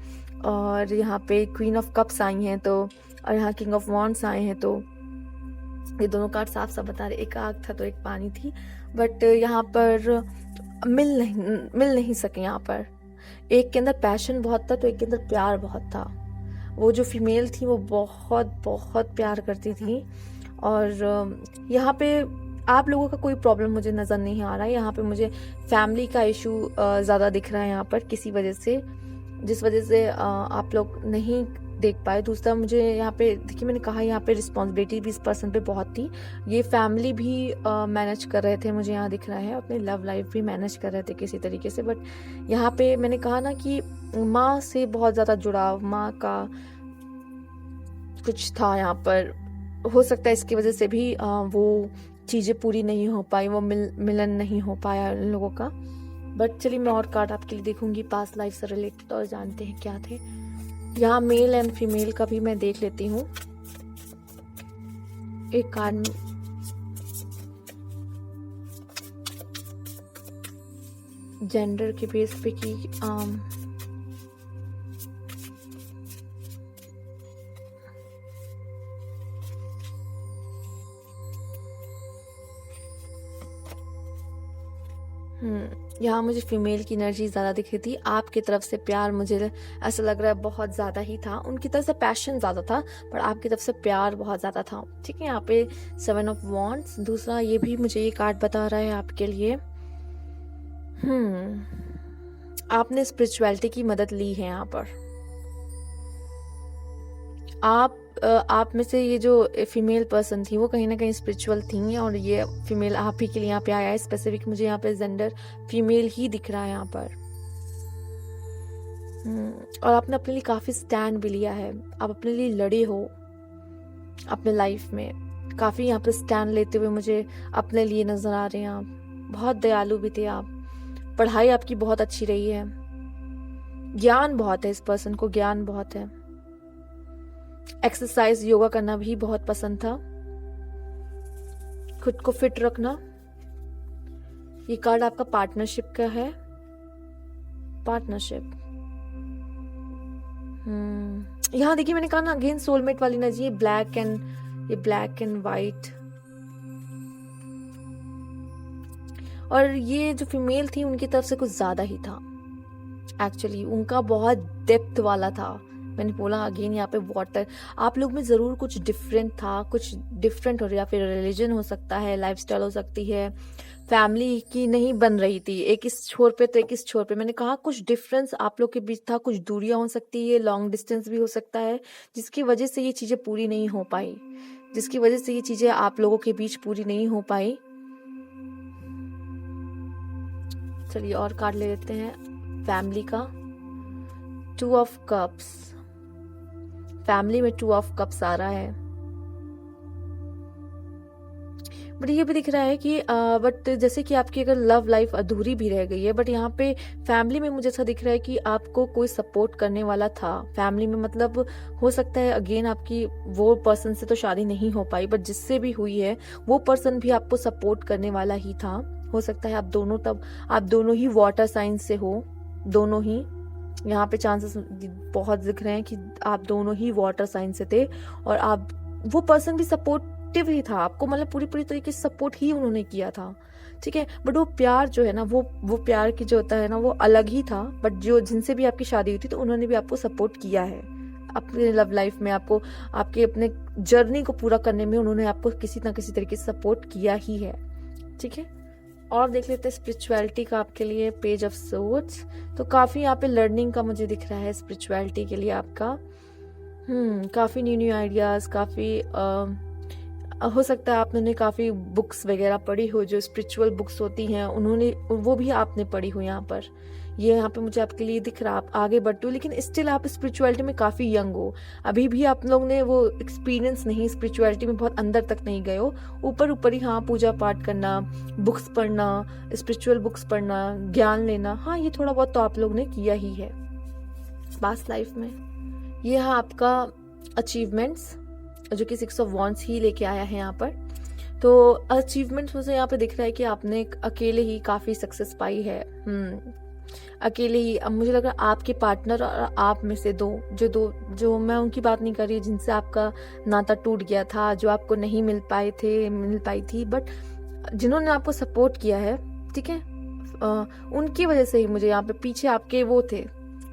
और यहाँ पे क्वीन ऑफ कप्स आई हैं तो, और यहाँ किंग ऑफ वॉन्ड्स आए हैं, तो ये दोनों कार्ड साफ साफ बता रहे एक आग था तो एक पानी थी। बट यहाँ पर मिल नहीं सके। यहाँ पर एक के अंदर पैशन बहुत था तो एक के अंदर प्यार बहुत था। वो जो फीमेल थी वो बहुत बहुत प्यार करती थी। और यहाँ पे आप लोगों का कोई प्रॉब्लम मुझे नज़र नहीं आ रहा है। यहाँ पे मुझे फैमिली का इशू ज़्यादा दिख रहा है यहाँ पर, किसी वजह से, जिस वजह से आप लोग नहीं देख पाए। दूसरा मुझे यहाँ पे देखिए, मैंने कहा यहाँ पे रिस्पॉन्सिबिलिटी भी इस पर्सन पे बहुत थी। ये फैमिली भी मैनेज कर रहे थे, मुझे यहाँ दिख रहा है। अपनी लव लाइफ भी मैनेज कर रहे थे किसी तरीके से। बट यहाँ पे मैंने कहा ना कि माँ से बहुत ज़्यादा जुड़ाव, माँ का कुछ था यहाँ पर। हो सकता है इसकी वजह से भी वो चीज़ें पूरी नहीं हो पाई, वो मिलन नहीं हो पाया उन लोगों का। बट चलिए मैं और कार्ड आपके लिए देखूंगी पास्ट लाइफ से रिलेटेड, और जानते हैं क्या थे। यहाँ मेल एंड फीमेल का भी मैं देख लेती हूँ। एक कार्ड जेंडर के बेस पे की यहाँ मुझे फीमेल की एनर्जी ज़्यादा दिख रही थी। आपकी तरफ से प्यार मुझे ऐसा लग रहा है बहुत ज़्यादा ही था। उनकी तरफ से पैशन ज़्यादा था, पर आपकी तरफ से प्यार बहुत ज़्यादा था। ठीक है, यहाँ पे 7 ऑफ वॉन्ड्स। दूसरा ये भी मुझे ये कार्ड बता रहा है आपके लिए। आपने स्पिरिचुअलिटी की मदद ली है यहाँ पर। आप में से ये जो फीमेल पर्सन थी वो कहीं ना कहीं स्पिरिचुअल थी, और ये फीमेल आप ही के लिए यहाँ पे आया है स्पेसिफिक। मुझे यहाँ पे जेंडर फीमेल ही दिख रहा है यहाँ पर। और आपने अपने लिए काफ़ी स्टैंड भी लिया है। आप अपने लिए लड़े हो अपने लाइफ में, काफ़ी यहाँ पे स्टैंड लेते हुए मुझे अपने लिए नज़र आ रहे हैं आप। बहुत दयालु भी थे आप। पढ़ाई आपकी बहुत अच्छी रही है, ज्ञान बहुत है, इस पर्सन को ज्ञान बहुत है। एक्सरसाइज योगा करना भी बहुत पसंद था, खुद को फिट रखना। ये कार्ड आपका पार्टनरशिप का है, पार्टनरशिप। यहाँ देखिए मैंने कहा ना अगेन सोलमेट वाली एनर्जी, ये ब्लैक एंड वाइट। और ये जो फीमेल थी उनकी तरफ से कुछ ज्यादा ही था एक्चुअली, उनका बहुत डेप्थ वाला था। मैंने बोला अगेन यहाँ पे वाटर, आप लोग में जरूर कुछ डिफरेंट था, कुछ डिफरेंट हो, या फिर रिलीजन हो सकता है, लाइफस्टाइल हो सकती है, फैमिली की नहीं बन रही थी, एक इस छोर पे तो एक इस छोर पे। मैंने कहा कुछ डिफरेंस आप लोग के बीच था, कुछ दूरियां हो सकती है, लॉन्ग डिस्टेंस भी हो सकता है, जिसकी वजह से ये चीजें पूरी नहीं हो पाई, जिसकी वजह से ये चीजें आप लोगों के बीच पूरी नहीं हो पाई। चलिए और कार्ड ले लेते हैं फैमिली का। 2 ऑफ कप्स, फैमिली में 2 ऑफ कप्स आ रहा है। बट ये भी दिख रहा है कि बट जैसे कि आपकी अगर लव लाइफ अधूरी भी रह गई है, बट यहाँ पे फैमिली में मुझे ऐसा दिख रहा है कि आपको कोई सपोर्ट करने वाला था फैमिली में। मतलब हो सकता है अगेन आपकी वो पर्सन से तो शादी नहीं हो पाई, बट जिससे भी हुई है वो पर्सन भी आपको सपोर्ट करने वाला ही था। हो सकता है आप दोनों ही वाटर साइन से हो, दोनों ही। यहाँ पे चांसेस बहुत दिख रहे हैं कि आप दोनों ही वाटर साइन से थे, और आप वो पर्सन भी सपोर्टिव ही था आपको, मतलब पूरी तरीके से सपोर्ट ही उन्होंने किया था, ठीक है। बट वो प्यार जो है ना, वो प्यार की जो होता है ना, वो अलग ही था। बट जो जिनसे भी आपकी शादी हुई थी तो उन्होंने भी आपको सपोर्ट किया है अपने लव लाइफ में, आपको आपके अपने जर्नी को पूरा करने में उन्होंने आपको किसी ना किसी तरीके से सपोर्ट किया ही है, ठीक है। और देख लेते हैं स्पिरिचुअलिटी का आपके लिए, पेज ऑफ सोर्ड्स। तो काफी यहाँ पे लर्निंग का मुझे दिख रहा है स्पिरिचुअलिटी के लिए आपका। काफी न्यू आइडियाज, काफी हो सकता है आपने काफी बुक्स वगैरह पढ़ी हो, जो स्पिरिचुअल बुक्स होती हैं उन्होंने वो भी आपने पढ़ी हो। यहाँ पर ये यहाँ पे मुझे आपके लिए दिख रहा, आप आगे बढ़ते हो, लेकिन स्टिल आप स्पिरिचुअलिटी में काफी यंग हो। अभी भी आप लोग ने वो एक्सपीरियंस नहीं, स्पिरिचुअलिटी में बहुत अंदर तक नहीं गए हो, ऊपर ही। हाँ, पूजा पाठ करना, बुक्स पढ़ना, स्पिरिचुअल बुक्स पढ़ना, ज्ञान लेना, हाँ ये थोड़ा बहुत तो आप लोग ने किया ही है पास्ट लाइफ में। ये है आपका अचीवमेंट्स, जो कि 6 ऑफ वॉन्ड्स ही लेके आया है यहाँ पर। तो अचीवमेंट्स मुझे यहाँ पे दिख रहा है कि आपने अकेले ही काफी सक्सेस पाई है। अकेले ही। अब मुझे लग रहा है आपके पार्टनर और आप में से जो मैं उनकी बात नहीं कर रही जिनसे आपका नाता टूट गया था, जो आपको नहीं मिल पाई थी, बट जिन्होंने आपको सपोर्ट किया है, ठीक है, उनकी वजह से ही मुझे यहाँ पे पीछे आपके वो थे,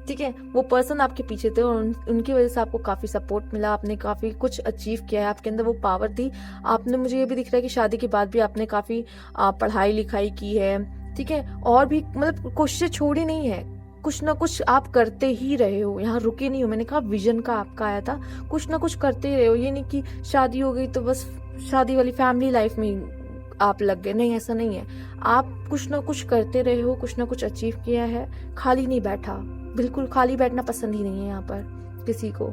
ठीक है, वो पर्सन आपके पीछे थे, और उनकी वजह से आपको काफी सपोर्ट मिला, आपने काफी कुछ अचीव किया है, आपके अंदर वो पावर थी। आपने, मुझे ये भी दिख रहा है कि शादी के बाद भी आपने काफी पढ़ाई लिखाई की है, ठीक है, और भी मतलब कोशिशें छोड़ी नहीं है, कुछ ना कुछ आप करते ही रहे हो, यहाँ रुके नहीं हो। मैंने कहा विजन का आपका आया था, कुछ ना कुछ करते ही रहे हो। ये नहीं कि शादी हो गई तो बस शादी वाली फैमिली लाइफ में आप लग गए, नहीं, ऐसा नहीं है। आप कुछ ना कुछ करते रहे हो, कुछ ना कुछ अचीव किया है, खाली नहीं बैठा। बिल्कुल खाली बैठना पसंद ही नहीं है यहाँ पर किसी को,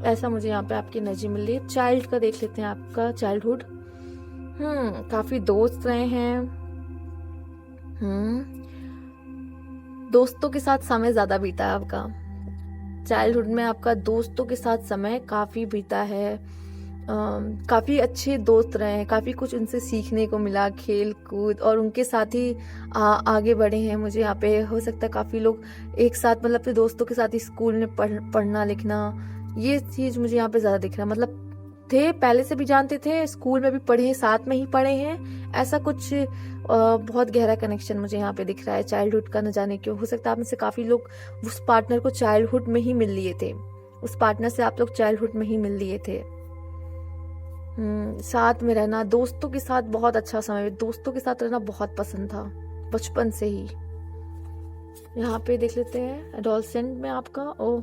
ऐसा मुझे यहाँ पे आपकी एनर्जी मिल रही है। चाइल्ड का देख लेते हैं, आपका चाइल्डहुड। काफी दोस्त रहे हैं, दोस्तों के साथ समय ज्यादा बीता है आपका। चाइल्डहुड में आपका दोस्तों के साथ समय काफी बीता है, काफी अच्छे दोस्त रहे हैं, काफी कुछ उनसे सीखने को मिला, खेल कूद, और उनके साथ ही आगे बढ़े हैं। मुझे यहाँ पे हो सकता है काफी लोग एक साथ, मतलब अपने दोस्तों के साथ ही स्कूल में पढ़ना लिखना, ये चीज मुझे यहाँ पे ज्यादा दिख रहा है। मतलब थे, पहले से भी जानते थे, स्कूल में भी पढ़े हैं, साथ में ही पढ़े हैं, ऐसा कुछ बहुत गहरा कनेक्शन मुझे यहाँ पे दिख रहा है चाइल्डहुड का। न जाने क्यों, हो सकता है आप में से काफी लोग उस पार्टनर को चाइल्डहुड में ही मिल लिए थे, उस पार्टनर से आप लोग चाइल्डहुड में ही मिल लिए थे। साथ में रहना, दोस्तों के साथ बहुत अच्छा समय, दोस्तों के साथ रहना बहुत पसंद था बचपन से ही। यहाँ पे देख लेते हैं एडोलसेंट में आपका ओह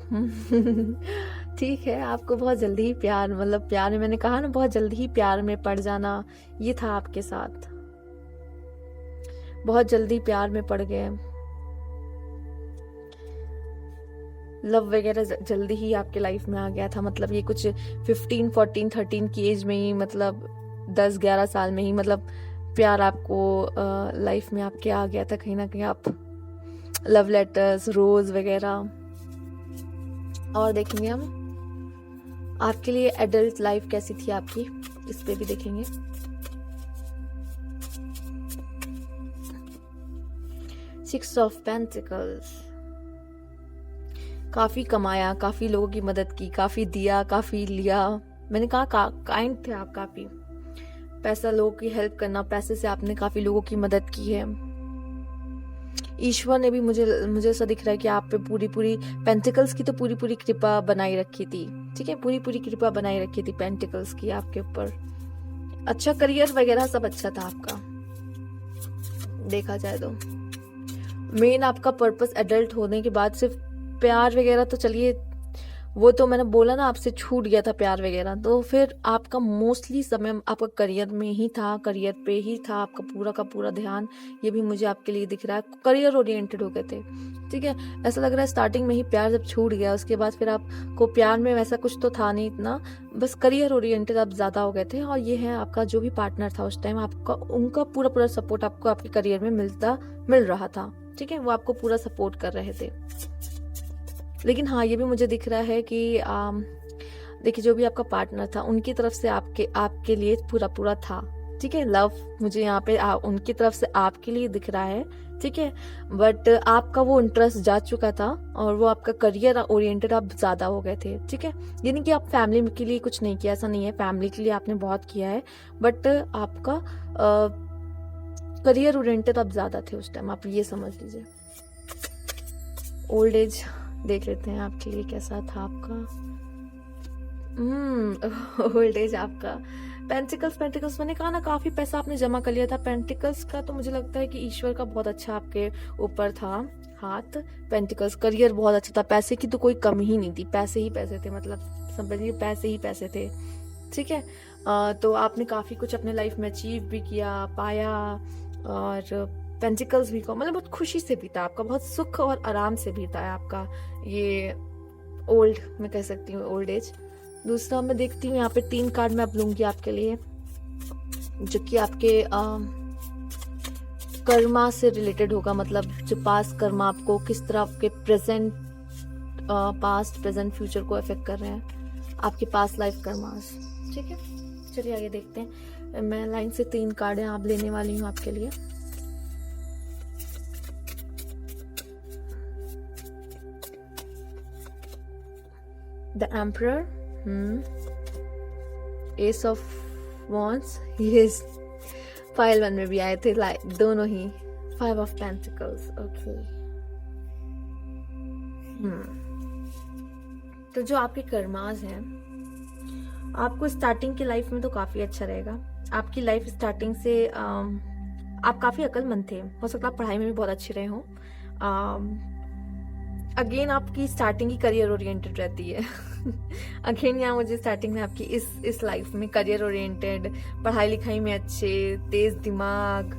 ठीक है, आपको बहुत जल्दी ही प्यार, मतलब प्यार में, मैंने कहा ना बहुत जल्दी ही प्यार में पड़ जाना, ये था आपके साथ। बहुत जल्दी प्यार में पड़ गए, लव वगैरह जल्दी ही आपके लाइफ में आ गया था। मतलब ये कुछ 15, 14, 13 की एज में ही, मतलब 10-11 साल में ही, मतलब प्यार आपको लाइफ में आपके आ गया था कहीं ना कहीं। आप लव लेटर्स, रोज वगैरह। और देखेंगे हम आपके लिए एडल्ट लाइफ कैसी थी आपकी, इस पे भी देखेंगे। सिक्स ऑफ पेंटिकल्स, काफी कमाया, काफी लोगों की मदद की, काफी दिया, काफी लिया। मैंने कहा काइंड थे आप, काफी पैसा, लोगों की हेल्प करना, पैसे से आपने काफी लोगों की मदद की है। ईश्वर ने भी मुझे ऐसा दिख रहा है कि आप पे पूरी पेंटिकल्स की तो पूरी कृपा बनाई रखी थी। ठीक है, पूरी कृपा बनाई रखी थी पेंटिकल्स की आपके ऊपर। अच्छा करियर वगैरह सब अच्छा था आपका, देखा जाए तो। मेन आपका पर्पस एडल्ट होने के बाद सिर्फ प्यार वगैरह तो चलिए, वो तो मैंने बोला ना आपसे छूट गया था प्यार वगैरह, तो फिर आपका मोस्टली समय आपका करियर में ही था, करियर पे ही था आपका पूरा का पूरा ध्यान। ये भी मुझे आपके लिए दिख रहा है, करियर ओरिएंटेड हो गए थे। ठीक है, ऐसा लग रहा है स्टार्टिंग में ही प्यार जब छूट गया, उसके बाद फिर आपको प्यार में वैसा कुछ तो था नहीं इतना, बस करियर ओरिएंटेड आप ज्यादा हो गए थे। और ये है आपका जो भी पार्टनर था उस टाइम, आपका उनका पूरा सपोर्ट आपको आपके करियर में मिल रहा था। ठीक है, वो आपको पूरा सपोर्ट कर रहे थे। लेकिन हाँ, ये भी मुझे दिख रहा है कि देखिए जो भी आपका पार्टनर था उनकी तरफ से आपके लिए पूरा था। ठीक है, लव मुझे यहाँ पे उनकी तरफ से आपके लिए दिख रहा है। ठीक है, बट आपका वो इंटरेस्ट जा चुका था और वो आपका करियर ओरिएंटेड आप ज्यादा हो गए थे। ठीक है, यानी कि आप फैमिली के लिए कुछ नहीं किया, ऐसा नहीं है, फैमिली के लिए आपने बहुत किया है, बट आपका करियर ओरिएंटेड आप ज्यादा थे उस टाइम, आप ये समझ लीजिए। ओल्ड एज देख लेते हैं आपके लिए कैसा था आपका। ओल्ड एज आपका पेंटिकल्स मैंने कहा ना, काफी पैसा आपने जमा कर लिया था। पेंटिकल्स का तो मुझे लगता है कि ईश्वर का बहुत अच्छा आपके ऊपर था हाथ। पेंटिकल्स करियर बहुत अच्छा था, पैसे की तो कोई कमी ही नहीं थी, पैसे ही पैसे थे, मतलब समझिए पैसे ही पैसे थे। ठीक है, तो आपने काफी कुछ अपने लाइफ में अचीव भी किया, पाया, और पेंटिकल्स भी को मतलब बहुत खुशी से बीता आपका, बहुत सुख और आराम से बीता है आपका ये ओल्ड, मैं कह सकती हूँ ओल्ड एज। दूसरा मैं देखती हूँ यहाँ पे 3 कार्ड मैं अब लूंगी आपके लिए, जो कि आपके कर्मा से रिलेटेड होगा। मतलब जो पास्ट कर्मा आपको किस तरह आपके प्रेजेंट, पास्ट प्रेजेंट फ्यूचर को अफेक्ट कर रहे हैं, आपके पास्ट लाइफ कर्मास। ठीक है, चलिए आगे देखते हैं। मैं लाइन से 3 कार्ड आप लेने वाली हूँ आपके लिए। The emperor, S of wands, ये फाइल 1 में भी आए थे दोनों ही। 5 ऑफ पेंटिकल्स, ओके। तो जो आपके कर्मास हैं, आपको स्टार्टिंग की लाइफ में तो काफी अच्छा रहेगा। आपकी लाइफ स्टार्टिंग से आप काफी अक्लमंद थे, हो सकता है पढ़ाई में भी बहुत अच्छे रहे हो। अगेन आपकी स्टार्टिंग ही करियर ओरिएंटेड रहती है। अगेन यहाँ मुझे स्टार्टिंग में आपकी इस लाइफ में करियर ओरिएंटेड, पढ़ाई लिखाई में अच्छे, तेज दिमाग,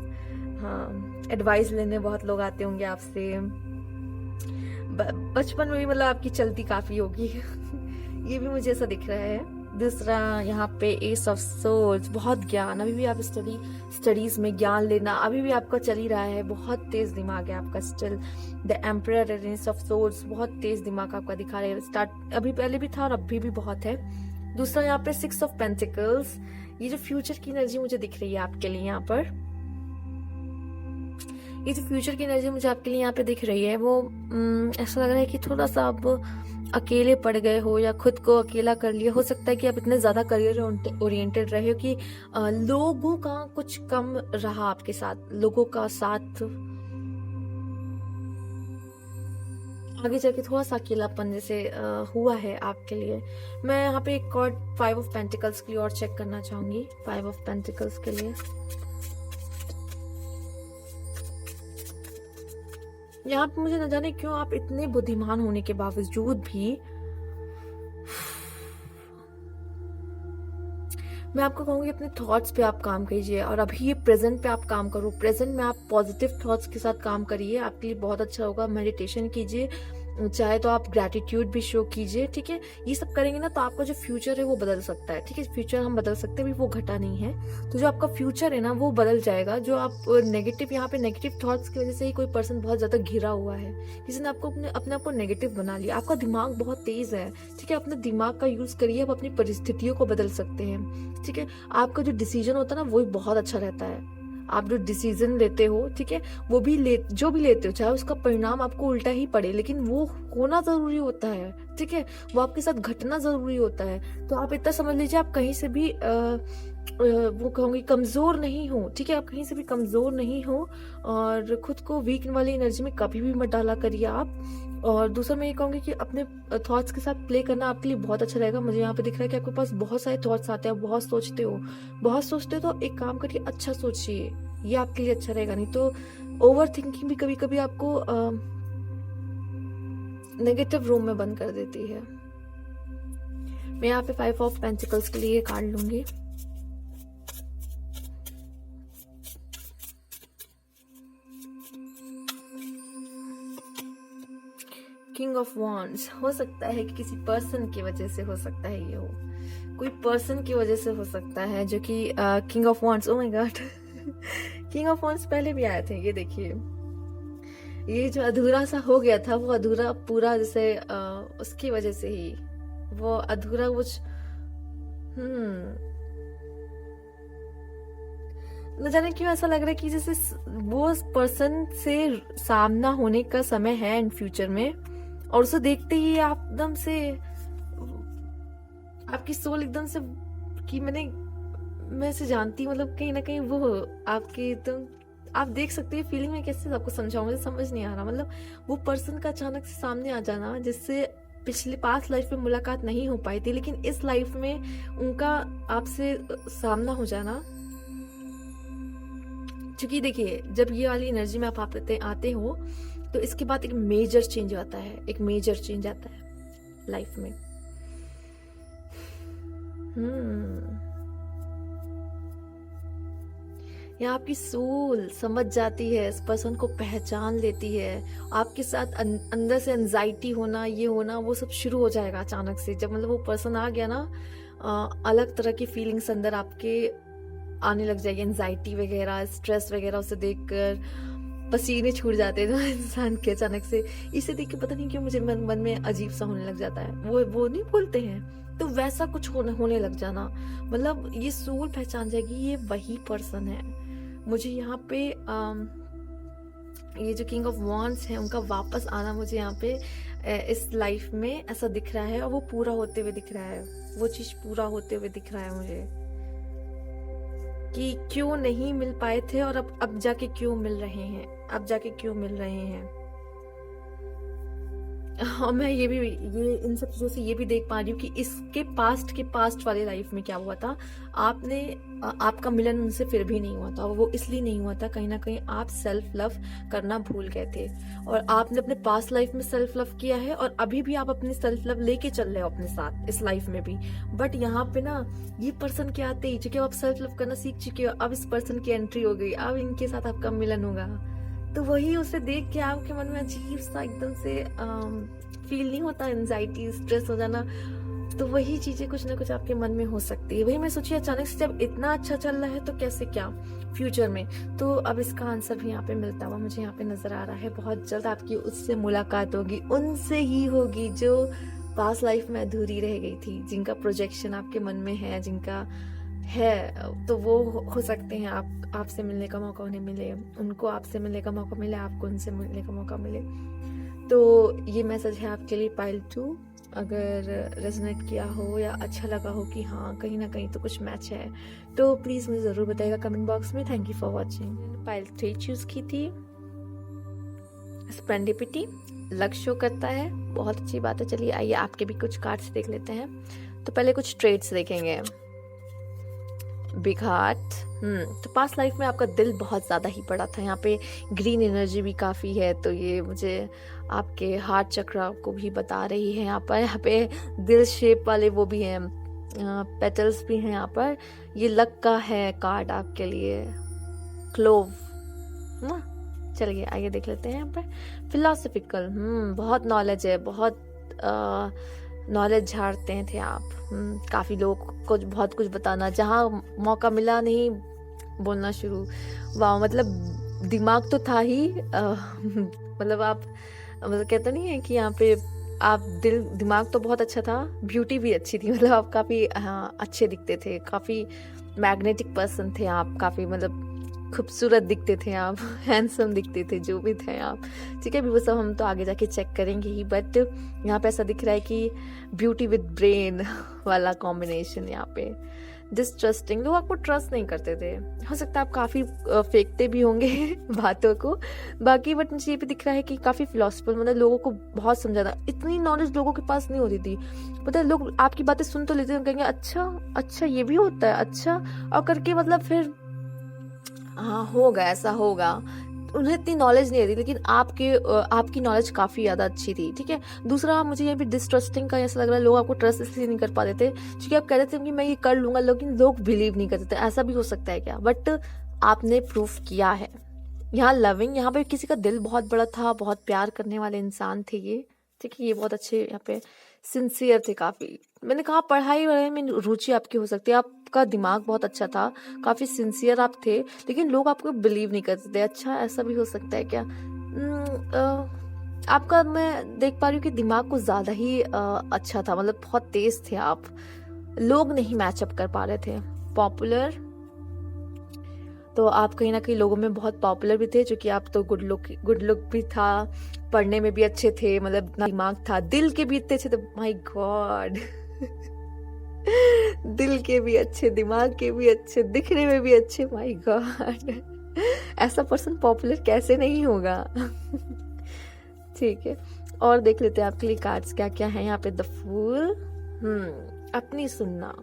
हाँ, एडवाइस लेने बहुत लोग आते होंगे आपसे। बचपन में भी मतलब आपकी चलती काफी होगी। ये भी मुझे ऐसा दिख रहा है। दूसरा यहाँ पे एस ऑफ सोर्ड्स, बहुत ज्ञान, अभी भी आप स्टडीज में ज्ञान लेना अभी भी आपका चल ही रहा है, बहुत तेज दिमाग है आपका still. The emperor and S of swords, बहुत तेज दिमाग आपका दिखा रहे हैं, स्टार्ट अभी पहले भी था और अभी भी बहुत है। दूसरा यहाँ पे 6 ऑफ पेंटिकल्स, ये जो फ्यूचर की एनर्जी मुझे दिख रही है आपके लिए यहाँ पर, ये जो फ्यूचर की एनर्जी मुझे आपके लिए यहाँ पे दिख रही है, वो ऐसा लग रहा है कि थोड़ा सा आप अकेले पड़ गए हो या खुद को अकेला कर लिया। हो सकता है कि आप इतने ज्यादा करियर ओरिएंटेड रहे हो कि लोगों का कुछ कम रहा आपके साथ, लोगों का साथ आगे जाके थोड़ा सा अकेलापन जैसे हुआ है आपके लिए। मैं यहाँ पे एक कार्ड 5 ऑफ पेंटिकल्स के लिए और चेक करना चाहूंगी। 5 ऑफ पेंटिकल्स के लिए यहाँ पे मुझे न जाने क्यों आप इतने बुद्धिमान होने के बावजूद भी, मैं आपको कहूँगी अपने थॉट्स पे आप काम कीजिए, और अभी ये प्रेजेंट पे आप काम करो। प्रेजेंट में आप पॉजिटिव थॉट्स के साथ काम करिए, आपके लिए बहुत अच्छा होगा। मेडिटेशन कीजिए, चाहे तो आप ग्रैटिट्यूड भी शो कीजिए, ठीक है। ये सब करेंगे ना तो आपका जो फ्यूचर है वो बदल सकता है, ठीक है। फ्यूचर हम बदल सकते हैं, अभी वो घटा नहीं है। तो जो आपका फ्यूचर है ना वो बदल जाएगा। जो आप नेगेटिव, यहाँ पे नेगेटिव थॉट्स की वजह से ही कोई पर्सन बहुत ज्यादा घिरा हुआ है, किसी ने आपको अपने आप को नेगेटिव बना लिया। आपका दिमाग बहुत तेज है, ठीक है। अपने दिमाग का यूज करिए, आप अपनी परिस्थितियों को बदल सकते हैं, ठीक है। आपका जो डिसीजन होता है ना वो बहुत अच्छा रहता है। आप जो डिसीजन लेते हो, ठीक है, वो भी जो भी लेते हो, चाहे उसका परिणाम आपको उल्टा ही पड़े, लेकिन वो होना जरूरी होता है, ठीक है। वो आपके साथ घटना जरूरी होता है। तो आप इतना समझ लीजिए, आप कहीं से भी वो कहूँगी कमजोर नहीं हो, ठीक है। आप कहीं से भी कमजोर नहीं हो, और खुद को वीक वाली एनर्जी में कभी भी मत डाला करिए आप। और दूसरा मैं ये कहूँगी कि अपने थॉट्स के साथ प्ले करना आपके लिए बहुत अच्छा रहेगा। मुझे यहाँ पे दिख रहा है कि आपके पास बहुत सारे थॉट्स आते हैं, बहुत सोचते हो, तो एक काम करिए, अच्छा सोचिए, ये आपके लिए अच्छा रहेगा। नहीं तो ओवर थिंकिंग भी कभी कभी आपको नेगेटिव रूम में बंद कर देती है। मैं यहाँ पे 5 ऑफ पेंटिकल्स के लिए कार्ड लूंगी। किंग ऑफ वॉन्ड्स, हो सकता है कि किसी पर्सन की वजह से हो सकता है, ये हो कोई पर्सन की वजह से हो सकता है जो कि king of wands, oh my God, king of wands पहले भी आए थे। ये देखिए, ये जो अधूरा सा हो गया था वो अधूरा पूरा, जैसे उसकी वजह से ही वो अधूरा कुछ न जाने क्यों ऐसा लग रहा है कि जैसे वो पर्सन से सामना होने का समय है इन फ्यूचर में, और उसे देखते ही आप एकदम से, आपकी सोल एकदम से, कि मैं इसे जानती, मतलब कहीं ना कहीं वो आपके एकदम, आप देख सकते हैं फीलिंग में, कैसे आपको समझाऊं, मुझे समझ नहीं आ रहा। मतलब वो पर्सन का अचानक से सामने आ जाना, जिससे पिछले पास्ट लाइफ में मुलाकात नहीं हो पाई थी, लेकिन इस लाइफ में उनका आपसे सामना हो जाना। क्योंकि देखिए, जब ये वाली एनर्जी में आप आते हो तो इसके बाद एक मेजर चेंज आता है, लाइफ में। यहाँ आपकी सोल समझ जाती है, इस पर्सन को पहचान लेती है। आपके साथ अंदर से एंजाइटी होना, ये होना, वो सब शुरू हो जाएगा अचानक से। जब मतलब वो पर्सन आ गया ना, अलग तरह की फीलिंग्स अंदर आपके आने लग जाएगी, एंजाइटी वगैरह, स्ट्रेस वगैरह। उसे देखकर पसीने छूट जाते हैं इंसान के अचानक से। इसे देख के पता नहीं क्यों मुझे मन में अजीब सा होने लग जाता है। वो नहीं बोलते हैं, तो वैसा कुछ होने लग जाना, मतलब ये सोल पहचान जाएगी ये वही पर्सन है। मुझे यहाँ पे ये जो किंग ऑफ वॉन्ड्स है उनका वापस आना मुझे यहाँ पे इस लाइफ में ऐसा दिख रहा है, और वो पूरा होते हुए दिख रहा है, वो चीज पूरा होते हुए दिख रहा है मुझे, कि क्यों नहीं मिल पाए थे और अब जाके क्यों मिल रहे हैं, और मैं ये इन सब चीजों से ये भी देख पा रही हूँ कि इसके पास्ट वाले लाइफ में क्या हुआ था। आपका मिलन उनसे फिर भी नहीं हुआ था, वो इसलिए नहीं हुआ था, कहीं ना कहीं आप सेल्फ लव करना भूल गए थे, और आपने अपने पास्ट लाइफ में सेल्फ लव किया है, और अभी भी आप अपनी सेल्फ लव लेके चल रहे हो अपने साथ इस लाइफ में भी। बट यहाँ पे ना ये पर्सन के आते ही, चूंकि आप सेल्फ लव करना सीख चुके हो, अब इस पर्सन की एंट्री हो गई, अब इनके साथ आपका मिलन होगा। तो वही उसे देख के आपके मन में अजीब सा एकदम से फील नहीं होता, एंजाइटी, स्ट्रेस हो जाना, तो वही चीजें कुछ ना कुछ आपके मन में हो सकती है। वही मैं सोची अचानक से जब इतना अच्छा चल रहा है तो कैसे क्या फ्यूचर में। तो अब इसका आंसर भी यहाँ पे मिलता हुआ मुझे यहाँ पे नजर आ रहा है। बहुत जल्द आपकी उससे मुलाकात होगी, उनसे ही होगी जो पास्ट लाइफ में अधूरी रह गई थी, जिनका प्रोजेक्शन आपके मन में है, जिनका है, तो वो हो सकते हैं आपसे मिलने का मौका उन्हें मिले, उनको आपसे मिलने का मौका मिले, आपको उनसे मिलने का मौका मिले। तो ये मैसेज है आपके लिए पाइल 2। अगर रेजोनेट किया हो या अच्छा लगा हो कि हाँ कहीं ना कहीं तो कुछ मैच है, तो प्लीज मुझे जरूर बताइएगा कमेंट बॉक्स में। Thank you for watching. Pile 3 choose की थी। स्पेंडिपिटी लक शो करता है, बहुत अच्छी बात है। चलिए आइए आपके भी कुछ कार्ड्स देख लेते हैं। तो पहले कुछ ट्रेड्स देखेंगे। Big heart. तो पास्ट लाइफ में आपका दिल बहुत ज़्यादा ही बड़ा था। यहाँ पे ग्रीन एनर्जी भी काफ़ी है, तो ये मुझे आपके हार्ट चक्र को भी बता रही है। यहाँ पे दिल शेप वाले वो भी हैं, पेटल्स भी हैं यहाँ पर। ये लक का है कार्ड आपके लिए, क्लोव ना। चलिए आइए देख लेते हैं। यहाँ पर फिलोसफिकल, बहुत नॉलेज है, बहुत नॉलेज झाड़ते थे आप। काफ़ी लोगों को बहुत कुछ बताना, जहाँ मौका मिला नहीं बोलना शुरू। वाह, मतलब दिमाग तो था ही मतलब आप, मतलब कहते नहीं है कि यहाँ पे आप दिमाग तो बहुत अच्छा था, ब्यूटी भी अच्छी थी। मतलब आप काफ़ी अच्छे दिखते थे, काफ़ी मैग्नेटिक पर्सन थे आप, काफ़ी मतलब खूबसूरत दिखते थे आप, हैंडसम दिखते थे, जो भी थे आप। ठीक है, भी वो सब हम तो आगे जाके चेक करेंगे ही। बट यहाँ पे ऐसा दिख रहा है कि ब्यूटी विद ब्रेन वाला कॉम्बिनेशन यहाँ पे। डिस्ट्रस्टिंग, लोग आपको ट्रस्ट नहीं करते थे। हो सकता है आप काफ़ी फेंकते भी होंगे बातों को, बाकी बट मुझे ये भी दिख रहा है कि काफ़ी फिलोसफर, मतलब लोगों को बहुत समझाना। इतनी नॉलेज लोगों के पास नहीं होती थी। पता है, लोग आपकी बातें सुन तो लेते थे, कहेंगे अच्छा ये भी होता है, अच्छा, और करके मतलब फिर हाँ होगा, ऐसा होगा। उन्हें इतनी नॉलेज नहीं थी, लेकिन आपकी नॉलेज काफ़ी ज़्यादा अच्छी थी। ठीक है, दूसरा मुझे ये भी डिस्ट्रस्टिंग का ऐसा लग रहा है, लोग आपको ट्रस्ट इसलिए नहीं कर पाते थे क्योंकि आप कहते थे कि मैं ये कर लूंगा, लेकिन लोग बिलीव नहीं करते थे। ऐसा भी हो सकता है क्या? बट आपने प्रूफ किया है। यहाँ लविंग, यहाँ पे किसी का दिल बहुत बड़ा था, बहुत प्यार करने वाले इंसान थे ये। ठीक है, ये बहुत अच्छे यहाँ पे सिंसियर थे काफ़ी। मैंने कहा पढ़ाई वढ़ाई में रुचि आपकी हो सकती है, आपका दिमाग बहुत अच्छा था, काफ़ी सिंसियर आप थे, लेकिन लोग आपको बिलीव नहीं करते थे। अच्छा, ऐसा भी हो सकता है क्या? आपका मैं देख पा रही हूँ कि दिमाग कुछ ज़्यादा ही अच्छा था, मतलब बहुत तेज थे आप, लोग नहीं मैचअप कर पा रहे थे। पॉपुलर, तो आप कहीं ना कहीं लोगों में बहुत पॉपुलर भी थे, क्योंकि आप तो गुड लुक भी था, पढ़ने में भी अच्छे थे, मतलब दिमाग था, दिल के भी इतने अच्छे थे। माय गॉड दिल के भी अच्छे, दिमाग के भी अच्छे, दिखने में भी अच्छे। माय गॉड ऐसा पर्सन पॉपुलर कैसे नहीं होगा ठीक है, और देख लेते हैं आपके लिए कार्ड्स क्या क्या है यहाँ पे। द फूल, अपनी सुनना,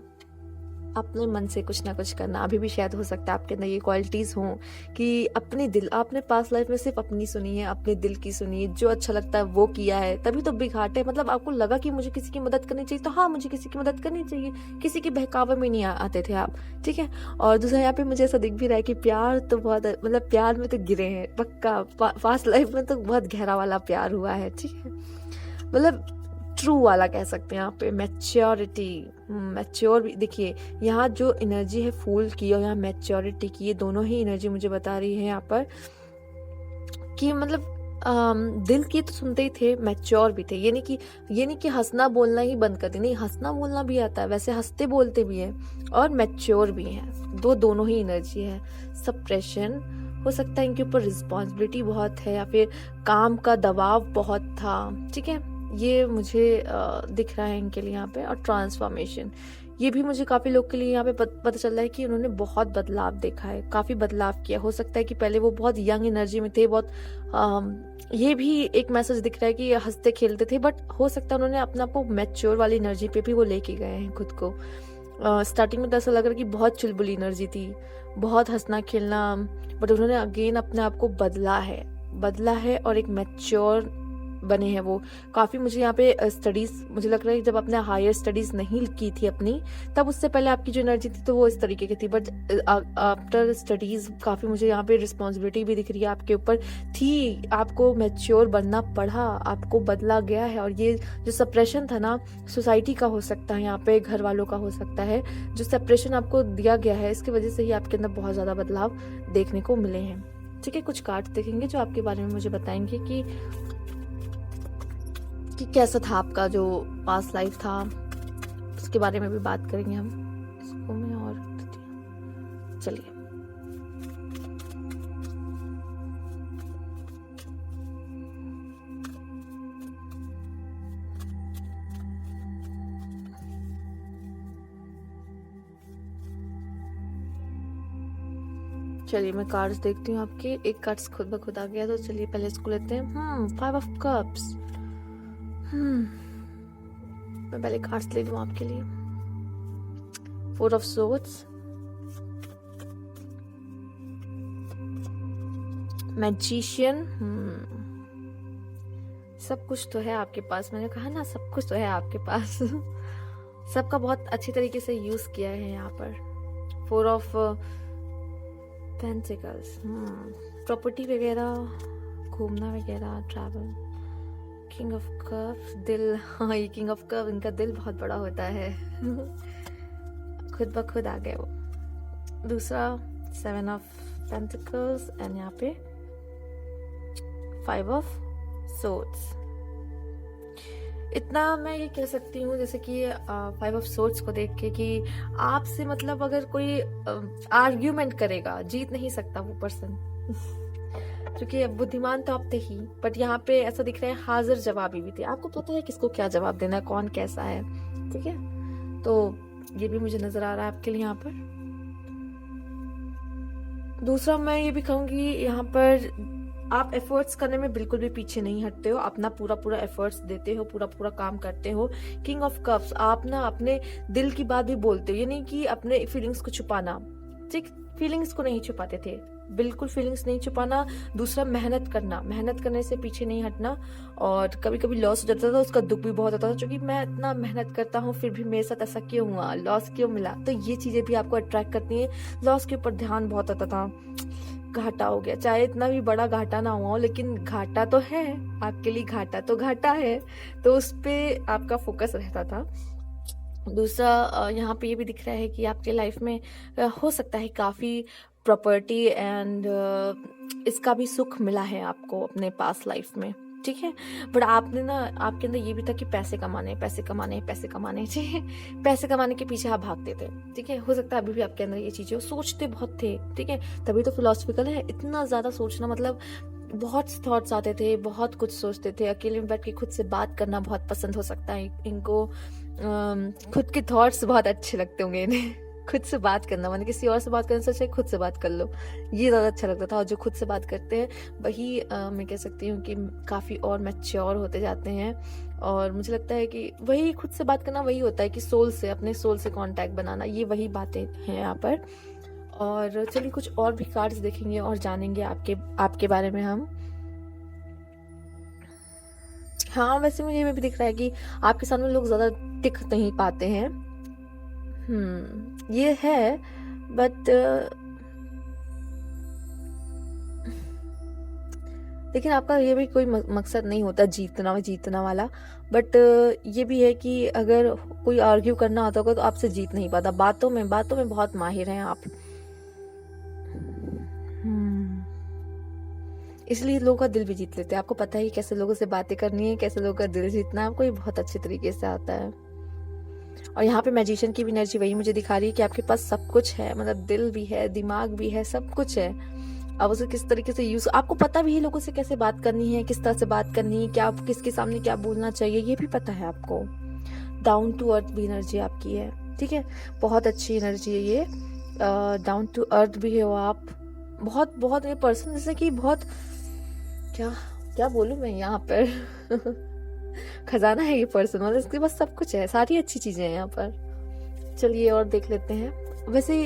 अपने मन से कुछ ना कुछ करना। अभी भी शायद हो सकता है आपके अंदर ये क्वालिटीज हों कि अपने दिल, आपने पास्ट लाइफ में सिर्फ अपनी सुनी है, अपने दिल की सुनी है, जो अच्छा लगता है वो किया है, तभी तो बिग हार्ट है। मतलब आपको लगा कि मुझे किसी की मदद करनी चाहिए, तो हाँ मुझे किसी की मदद करनी चाहिए, किसी के बहकावे में नहीं आते थे आप। ठीक है, और दूसरा यहाँ पे मुझे ऐसा दिख भी रहा है कि प्यार तो बहुत, मतलब प्यार में तो गिरे हैं पक्का, पास्ट लाइफ में तो बहुत गहरा वाला प्यार हुआ है। ठीक है, मतलब ट्रू वाला कह सकते हैं यहाँ पे। मैच्योरिटी, मैच्योर भी देखिए, यहाँ जो एनर्जी है फूल की और यहाँ मैच्योरिटी की, ये दोनों ही एनर्जी मुझे बता रही है यहाँ पर कि मतलब दिल की तो सुनते ही थे, मैच्योर भी थे। ये नहीं कि हंसना बोलना ही बंद कर दी, नहीं, हंसना बोलना भी आता है, वैसे हंसते बोलते भी हैं, और मैच्योर भी हैं। दोनों ही एनर्जी है। सप्रेशन, हो सकता है इनके ऊपर रिस्पॉन्सिबिलिटी बहुत है, या फिर काम का दबाव बहुत था। ठीक है, ये मुझे दिख रहा है इनके लिए यहाँ पे। और ट्रांसफॉर्मेशन, ये भी मुझे काफ़ी लोग के लिए यहाँ पे पता चल रहा है कि उन्होंने बहुत बदलाव देखा है, काफ़ी बदलाव किया। हो सकता है कि पहले वो बहुत यंग एनर्जी में थे, बहुत ये भी एक मैसेज दिख रहा है कि हंसते खेलते थे, बट हो सकता है उन्होंने अपना को मैच्योर वाली एनर्जी पे भी वो लेके गए हैं खुद को। स्टार्टिंग में तो ऐसा लग रहा है कि बहुत चुलबुली एनर्जी थी, बहुत हंसना खेलना, बट उन्होंने अगेन अपने आप को बदला है और एक मैच्योर बने हैं वो। काफ़ी मुझे यहाँ पे स्टडीज़, मुझे लग रहा है जब आपने हायर स्टडीज़ नहीं की थी अपनी, तब उससे पहले आपकी जो एनर्जी थी तो वो इस तरीके की थी, बट आफ्टर स्टडीज़ काफ़ी मुझे यहाँ पे रिस्पॉन्सिबिलिटी भी दिख रही है आपके ऊपर थी, आपको मैच्योर बनना पड़ा, आपको बदला गया है। और ये जो सप्रेशन था ना, सोसाइटी का हो सकता है, यहाँ पे घर वालों का हो सकता है, जो सेपरेशन आपको दिया गया है, इसकी वजह से ही आपके अंदर बहुत ज़्यादा बदलाव देखने को मिले हैं। ठीक है, कुछ कार्ड देखेंगे जो आपके बारे में मुझे बताएंगे कि कैसा था आपका जो पास्ट लाइफ था, उसके बारे में भी बात करेंगे हम। इसको मैं और चलिए, मैं कार्ड्स देखती हूँ आपके। एक कार्ड्स खुद ब खुद आ गया, तो चलिए पहले इसको लेते हैं। 5 ऑफ कप्स, मैं पहले कार्ड्स ले लूँ आपके लिए। 4 ऑफ सोर्ड्स, मैजिशियन, सब कुछ तो है आपके पास, मैंने कहा ना सब कुछ तो है आपके पास। सबका बहुत अच्छी तरीके से यूज किया है यहाँ पर। 4 ऑफ पेंटिकल्स, प्रॉपर्टी वगैरह, घूमना वगैरह, ट्रैवल। किंग ऑफ कप्स, दिल, हाँ ये किंग ऑफ कप, इनका दिल बहुत बड़ा होता है। खुद ब खुद आ गए वो। दूसरा 7 ऑफ पेंटिकल्स एंड यहाँ पे 5 ऑफ सोर्ड्स। इतना मैं ये कह सकती हूँ जैसे कि 5 ऑफ सोर्ड्स को देख के कि आपसे मतलब अगर कोई आर्ग्यूमेंट करेगा, जीत नहीं सकता वो पर्सन। क्योंकि बुद्धिमान तो आप थे ही, बट यहाँ पे ऐसा दिख रहा है हाजिर जवाबी भी थे। आपको पता है किसको क्या जवाब देना है, कौन कैसा है, ठीक है। तो ये भी मुझे नजर आ रहा है आपके लिए यहाँ पर। दूसरा मैं ये भी कहूंगी यहाँ पर आप एफर्ट्स करने में बिल्कुल भी पीछे नहीं हटते हो, अपना पूरा पूरा एफर्ट्स देते हो, पूरा पूरा काम करते हो। किंग ऑफ कप्स, आप ना अपने दिल की बात भी बोलते हो, ये नहीं कि अपने फीलिंग्स को छुपाना, ठीक, फीलिंग्स को नहीं छुपाते थे, बिल्कुल फीलिंग्स नहीं छुपाना। दूसरा मेहनत करना, मेहनत करने से पीछे नहीं हटना। और कभी कभी लॉस हो जाता था, उसका दुख भी बहुत होता था, क्योंकि मैं इतना मेहनत करता हूँ फिर भी मेरे साथ ऐसा क्यों हुआ, लॉस क्यों मिला। तो ये चीजें भी आपको अट्रैक्ट करती हैं। लॉस के ऊपर ध्यान बहुत आता था, घाटा हो गया, चाहे इतना भी बड़ा घाटा ना हुआ हो, लेकिन घाटा तो है आपके लिए, घाटा तो घाटा है, तो उस पे आपका फोकस रहता था। दूसरा यहाँ पे ये भी दिख रहा है कि आपके लाइफ में हो सकता है काफी प्रॉपर्टी एंड इसका भी सुख मिला है आपको अपने पास लाइफ में, ठीक है। बट आपने ना, आपके अंदर ये भी था कि पैसे कमाने, पैसे कमाने, पैसे कमाने, ठीक है, पैसे कमाने के पीछे आप भागते थे, ठीक है। हो सकता है अभी भी आपके अंदर ये चीजें हो, सोचते बहुत थे, ठीक है, तभी तो फिलोसफिकल है। इतना ज्यादा सोचना मतलब बहुत थॉट्स आते थे, बहुत कुछ सोचते थे। अकेले में बैठ के खुद से बात करना बहुत पसंद हो सकता है इनको, खुद के थॉट्स बहुत अच्छे लगते होंगे इन्हें। खुद से बात करना, मैंने किसी और से बात करने से अच्छा खुद से बात कर लो, ये ज्यादा अच्छा लगता था। और जो खुद से बात करते हैं वही मैं कह सकती हूँ कि काफी और मैच्योर होते जाते हैं। और मुझे लगता है कि वही खुद से बात करना वही होता है कि सोल से, अपने सोल से कांटेक्ट बनाना, ये वही बातें हैं यहाँ पर। और चलिए कुछ और भी कार्ड्स देखेंगे और जानेंगे आपके बारे में हम। हाँ वैसे मुझे ये भी दिख रहा है कि आपके सामने लोग ज्यादा टिक नहीं पाते हैं, ये है, बट लेकिन आपका ये भी कोई मकसद नहीं होता जीतना वाला। बट ये भी है कि अगर कोई आर्ग्यू करना होता होगा तो आपसे जीत नहीं पाता। बातों में बहुत माहिर हैं आप, इसलिए लोगों का दिल भी जीत लेते हैं। आपको पता है कैसे लोगों से बातें करनी है, कैसे लोगों का दिल जीतना है, आपको ये बहुत अच्छे तरीके से आता है। और यहाँ पे मैजिशियन की भी एनर्जी वही मुझे दिखा रही है कि आपके पास सब कुछ है, मतलब दिल भी है, दिमाग भी है, सब कुछ है। अब उसे किस तरीके से यूज, आपको पता भी है लोगों से कैसे बात करनी है, किस तरह से बात करनी है, क्या किसके सामने क्या बोलना चाहिए, ये भी पता है आपको। डाउन टू अर्थ भी एनर्जी आपकी है, ठीक है, बहुत अच्छी एनर्जी है ये। डाउन टू अर्थ भी हो आप, बहुत ये पर्सन जैसे कि बहुत क्या बोलूं मैं यहाँ पर। खजाना है ये पर्सन, मतलब इसके पास सब कुछ है, सारी अच्छी चीजें हैं यहाँ पर। चलिए और देख लेते हैं। वैसे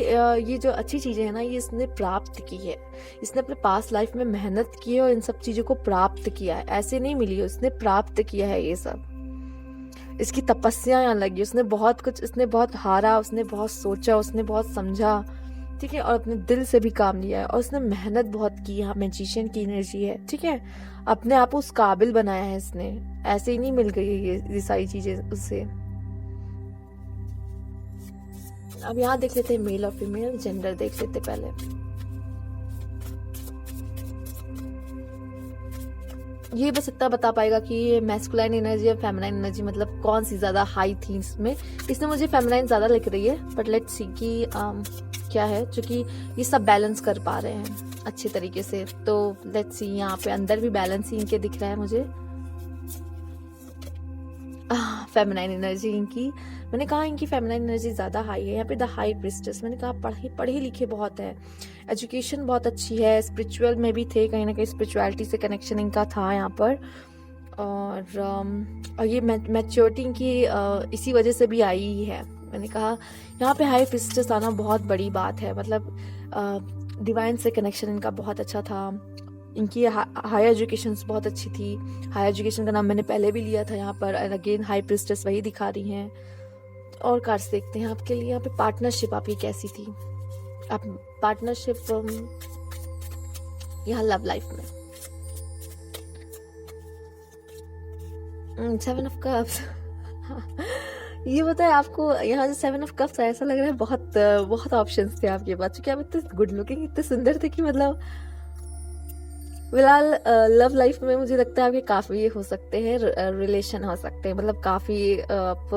ये जो अच्छी चीजें हैं ना, ये इसने प्राप्त की है, इसने अपने पास लाइफ में मेहनत की है और इन सब चीजों को प्राप्त किया है, ऐसे नहीं मिली है, उसने प्राप्त किया है ये सब। इसकी तपस्या यहाँ लगी, उसने बहुत हारा, उसने बहुत सोचा, उसने बहुत समझा, ठीक है, और अपने दिल से भी काम लिया है, और उसने मेहनत बहुत की। यहाँ मैजिशियन की एनर्जी है, ठीक है, अपने आप उस काबिल बनाया है इसने, ऐसे ही नहीं मिल गई ये सारी चीजें उससे। अब यहाँ देख लेते हैं मेल और फीमेल जेंडर देख लेते पहले। ये बस इतना बता पाएगा कि ये मैस्कुलाइन एनर्जी और फेमिनाइन एनर्जी मतलब कौन सी ज्यादा हाई थी इसमें। इसमें मुझे फेमिनाइन ज्यादा लिख रही है, बट लेट्स सी कि क्या है, क्योंकि ये सब बैलेंस कर पा रहे हैं अच्छे तरीके से। तो लेट्स सी, यहाँ पे अंदर भी बैलेंस ही इनके दिख रहा है मुझे। फेमिनाइन एनर्जी इनकी, मैंने कहा इनकी फेमिनाइन एनर्जी ज्यादा हाई है। यहाँ पे द हाई प्रिस्टेस, मैंने कहा पढ़े लिखे बहुत है, एजुकेशन बहुत अच्छी है, स्पिरिचुअल में भी थे, कहीं ना कहीं स्पिरिचुअलिटी से कनेक्शन इनका था यहाँ पर। और ये मैच्योरिटी की इसी वजह से भी आई ही है। मैंने कहा यहाँ पे हाई प्रिस्टेस आना बहुत बड़ी बात है, मतलब डिवाइन से कनेक्शन इनका बहुत अच्छा था, इनकी हाई एजुकेशन बहुत अच्छी थी। हाई एजुकेशन का नाम मैंने पहले भी लिया था यहाँ पर, एंड अगेन हाई प्रिस्टेस वही दिखा रही हैं। और कार्ड्स देखते हैं आपके लिए। यहाँ पे पार्टनरशिप आपकी कैसी थी, आप पार्टनरशिप यहाँ लव लाइफ में। 7 ऑफ कप्स ये बताए आपको यहाँ जो 7 ऑफ कप्स है, ऐसा लग रहा है बहुत बहुत ऑप्शंस थे आपके पास, क्योंकि आप इतने गुड लुकिंग, इतने सुंदर थे कि मतलब फिलहाल लव लाइफ में मुझे लगता है आपके काफी ये हो सकते हैं, रिलेशन हो सकते हैं, मतलब काफी आप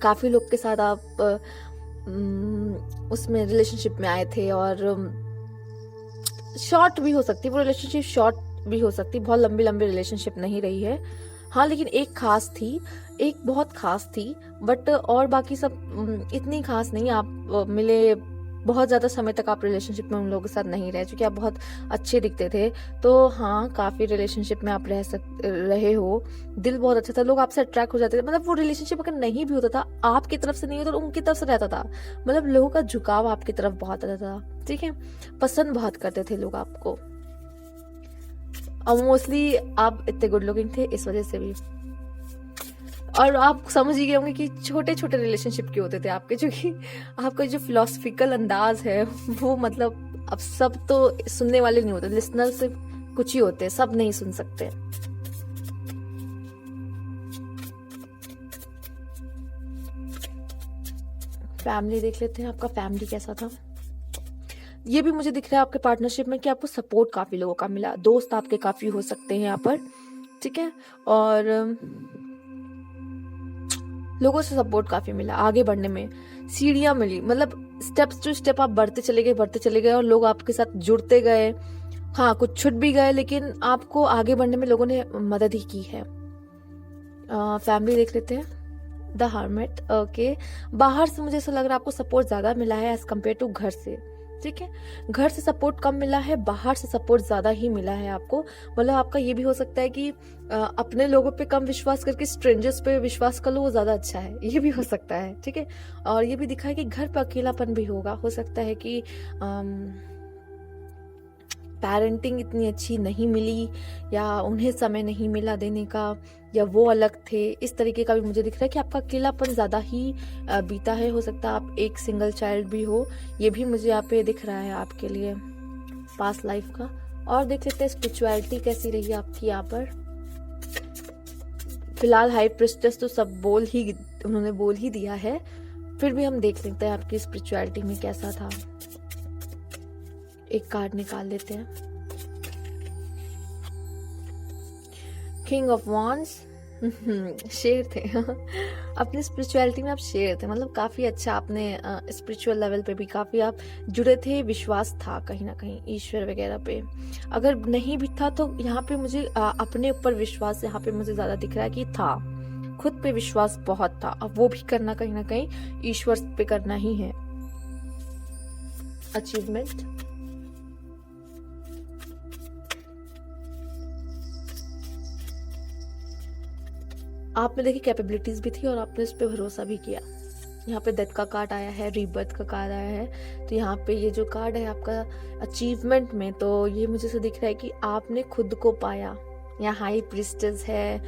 काफी लोग के साथ आप उसमें रिलेशनशिप में आए थे, और शॉर्ट भी हो सकती है वो रिलेशनशिप, शॉर्ट भी हो सकती, बहुत लंबी लंबी रिलेशनशिप नहीं रही है। हाँ, लेकिन एक खास थी, एक बहुत खास थी, बट और बाकी सब इतनी खास नहीं। आप मिले बहुत ज़्यादा समय तक, आप रिलेशनशिप में उन लोगों के साथ नहीं रहे, क्योंकि आप बहुत अच्छे दिखते थे। तो हाँ, काफ़ी रिलेशनशिप में आप रहे हो, दिल बहुत अच्छा था, लोग आपसे अट्रैक्ट हो जाते थे। मतलब वो रिलेशनशिप अगर नहीं भी होता था, आपकी तरफ से नहीं होता तो उनकी तरफ से रहता था, मतलब लोगों का झुकाव आपकी तरफ बहुत आता था, ठीक है, पसंद बहुत करते थे लोग आपको। और मोस्टली आप इतने गुड लुकिंग थे, इस वजह से भी। और आप समझ ही गए होंगे कि छोटे छोटे रिलेशनशिप क्यों होते थे आपके, क्योंकि आपका जो फिलोसफिकल अंदाज है वो, मतलब अब सब तो सुनने वाले नहीं होते, लिसनर से कुछ ही होते हैं, सब नहीं सुन सकते। फैमिली देख लेते हैं, आपका फैमिली कैसा था। ये भी मुझे दिख रहा है आपके पार्टनरशिप में कि आपको सपोर्ट काफी लोगों का मिला, दोस्त आपके काफी हो सकते हैं यहाँ पर, ठीक है, और लोगों से सपोर्ट काफी मिला आगे बढ़ने में, सीढ़ियां मिली, मतलब स्टेप्स टू स्टेप आप बढ़ते चले गए और लोग आपके साथ जुड़ते गए। हाँ, कुछ छूट भी गए, लेकिन आपको आगे बढ़ने में लोगों ने मदद ही की है। फैमिली देख लेते हैं, द हर्मिट। ओके, बाहर से मुझे ऐसा लग रहा है आपको सपोर्ट ज्यादा मिला है एज कम्पेयर टू घर से, ठीक है, घर से सपोर्ट कम मिला है, बाहर से सपोर्ट ज्यादा ही मिला है आपको। मतलब आपका ये भी हो सकता है कि अपने लोगों पे कम विश्वास करके स्ट्रेंजर्स पे विश्वास कर लो, वो ज्यादा अच्छा है, ये भी हो सकता है, ठीक है। और ये भी दिखा है कि घर पे अकेलापन भी होगा, हो सकता है कि पेरेंटिंग इतनी अच्छी नहीं मिली, या उन्हें समय नहीं मिला देने का, या वो अलग थे, इस तरीके का भी मुझे दिख रहा है कि आपका अकेलापन ज़्यादा ही बीता है। हो सकता है आप एक सिंगल चाइल्ड भी हो, ये भी मुझे यहाँ पे दिख रहा है आपके लिए पास्ट लाइफ का। और देख लेते हैं स्पिरिचुअलिटी कैसी रही आपकी यहाँ पर। फिलहाल हाई प्रिस्टेस तो सब उन्होंने बोल ही दिया है, फिर भी हम देख लेते हैं आपकी स्पिरिचुअलिटी में कैसा था। एक कार्ड निकाल लेते हैं, किंग ऑफ वॉन्ड्स। शेर थे अपनी स्पिरिचुअलिटी में आप शेर थे, मतलब काफी अच्छा आपने स्पिरिचुअल लेवल पे भी काफी आप जुड़े थे, विश्वास था कहीं ना कहीं ईश्वर वगैरह पे। अगर नहीं भी था तो यहाँ पे मुझे अपने ऊपर विश्वास यहाँ पे मुझे ज्यादा दिख रहा है कि था, खुद पे विश्वास बहुत था, अब वो भी करना कहीं ना कहीं ईश्वर पे करना ही है। अचीवमेंट, आप में देखिए कैपेबिलिटीज भी थी और आपने उस पर भरोसा भी किया। यहाँ पे डेथ का कार्ड आया है, रीबर्थ का कार्ड आया है, तो यहाँ पे ये जो कार्ड है आपका अचीवमेंट में, तो ये मुझे से दिख रहा है कि आपने खुद को पाया। यहाँ हाई प्रिस्टेस है,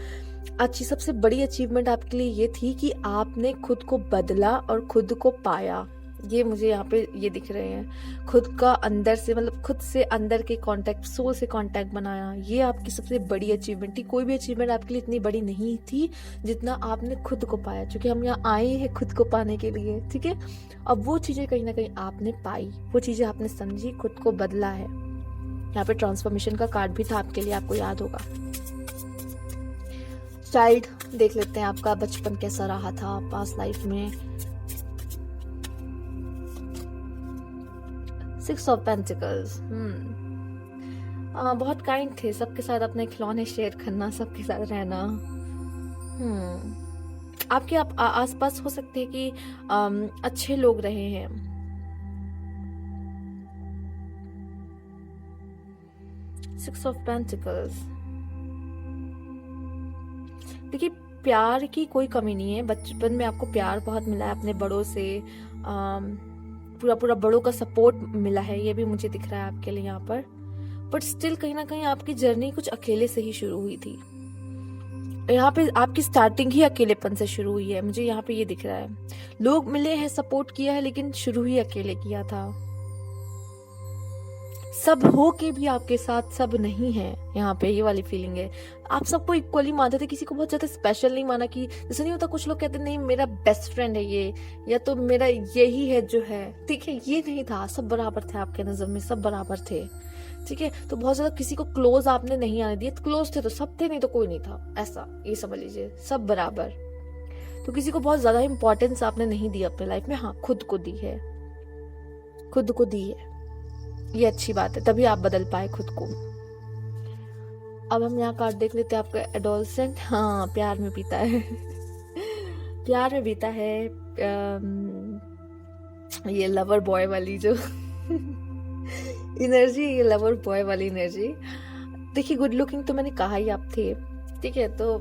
अच्छी सबसे बड़ी अचीवमेंट आपके लिए ये थी कि आपने खुद को बदला और खुद को पाया। ये मुझे यहाँ पे ये दिख रहे हैं, खुद का अंदर से, मतलब खुद से अंदर के कांटेक्ट, सोल से कांटेक्ट बनाया, ये आपकी सबसे बड़ी अचीवमेंट थी। कोई भी अचीवमेंट आपके लिए इतनी बड़ी नहीं थी जितना आपने खुद को पाया, क्योंकि हम यहाँ आए हैं खुद को पाने के लिए, ठीक है। अब वो चीजें कहीं ना कहीं आपने पाई, वो चीजें आपने समझी, खुद को बदला है। यहाँ पे ट्रांसफॉर्मेशन का कार्ड भी था आपके लिए, आपको याद होगा। चाइल्ड देख लेते हैं, आपका बचपन कैसा रहा था पास्ट लाइफ में। 6 ऑफ पेंटिकल्स, बहुत काइंड थे, सबके साथ अपने खिलौने शेयर करना, सबके साथ रहना। आपके आसपास हो सकते हैं कि अच्छे लोग रहे हैं। सिक्स ऑफ पेंटिकल्स, देखिए प्यार की कोई कमी नहीं है, बचपन में आपको प्यार बहुत मिला है अपने बड़ों से, पूरा बड़ों का सपोर्ट मिला है, ये भी मुझे दिख रहा है आपके लिए यहाँ पर। बट स्टिल कहीं ना कहीं आपकी जर्नी कुछ अकेले से ही शुरू हुई थी। यहाँ पे आपकी स्टार्टिंग ही अकेलेपन से शुरू हुई है, मुझे यहाँ पे ये दिख रहा है। लोग मिले हैं, सपोर्ट किया है, लेकिन शुरू ही अकेले किया था। सब हो के भी आपके साथ सब नहीं है, यहाँ पे ये वाली फीलिंग है। आप सबको इक्वली मानते थे, किसी को बहुत ज्यादा स्पेशल नहीं माना। कि जैसे नहीं होता, कुछ लोग कहते नहीं मेरा बेस्ट फ्रेंड है ये, या तो मेरा यही है जो है, ठीक है, ये नहीं था। सब बराबर थे आपके नजर में, सब बराबर थे, ठीक है। तो बहुत ज्यादा किसी को क्लोज आपने नहीं आने दिए। क्लोज थे तो सब थे, नहीं तो कोई नहीं था, ऐसा ये समझ लीजिए, सब बराबर। तो किसी को बहुत ज्यादा इंपॉर्टेंस आपने नहीं दी अपने लाइफ में। हाँ, खुद को दी है, खुद को दी है, ये अच्छी बात है, तभी आप बदल पाए खुद को। अब हम यहाँ कार्ड देख लेते हैं आपका एडोलसेंट। हाँ, प्यार में बीता है प्यार में बीता है। ये लवर बॉय वाली जो एनर्जी, ये लवर बॉय वाली एनर्जी। देखिए, गुड लुकिंग तो मैंने कहा ही आप थे, ठीक है। तो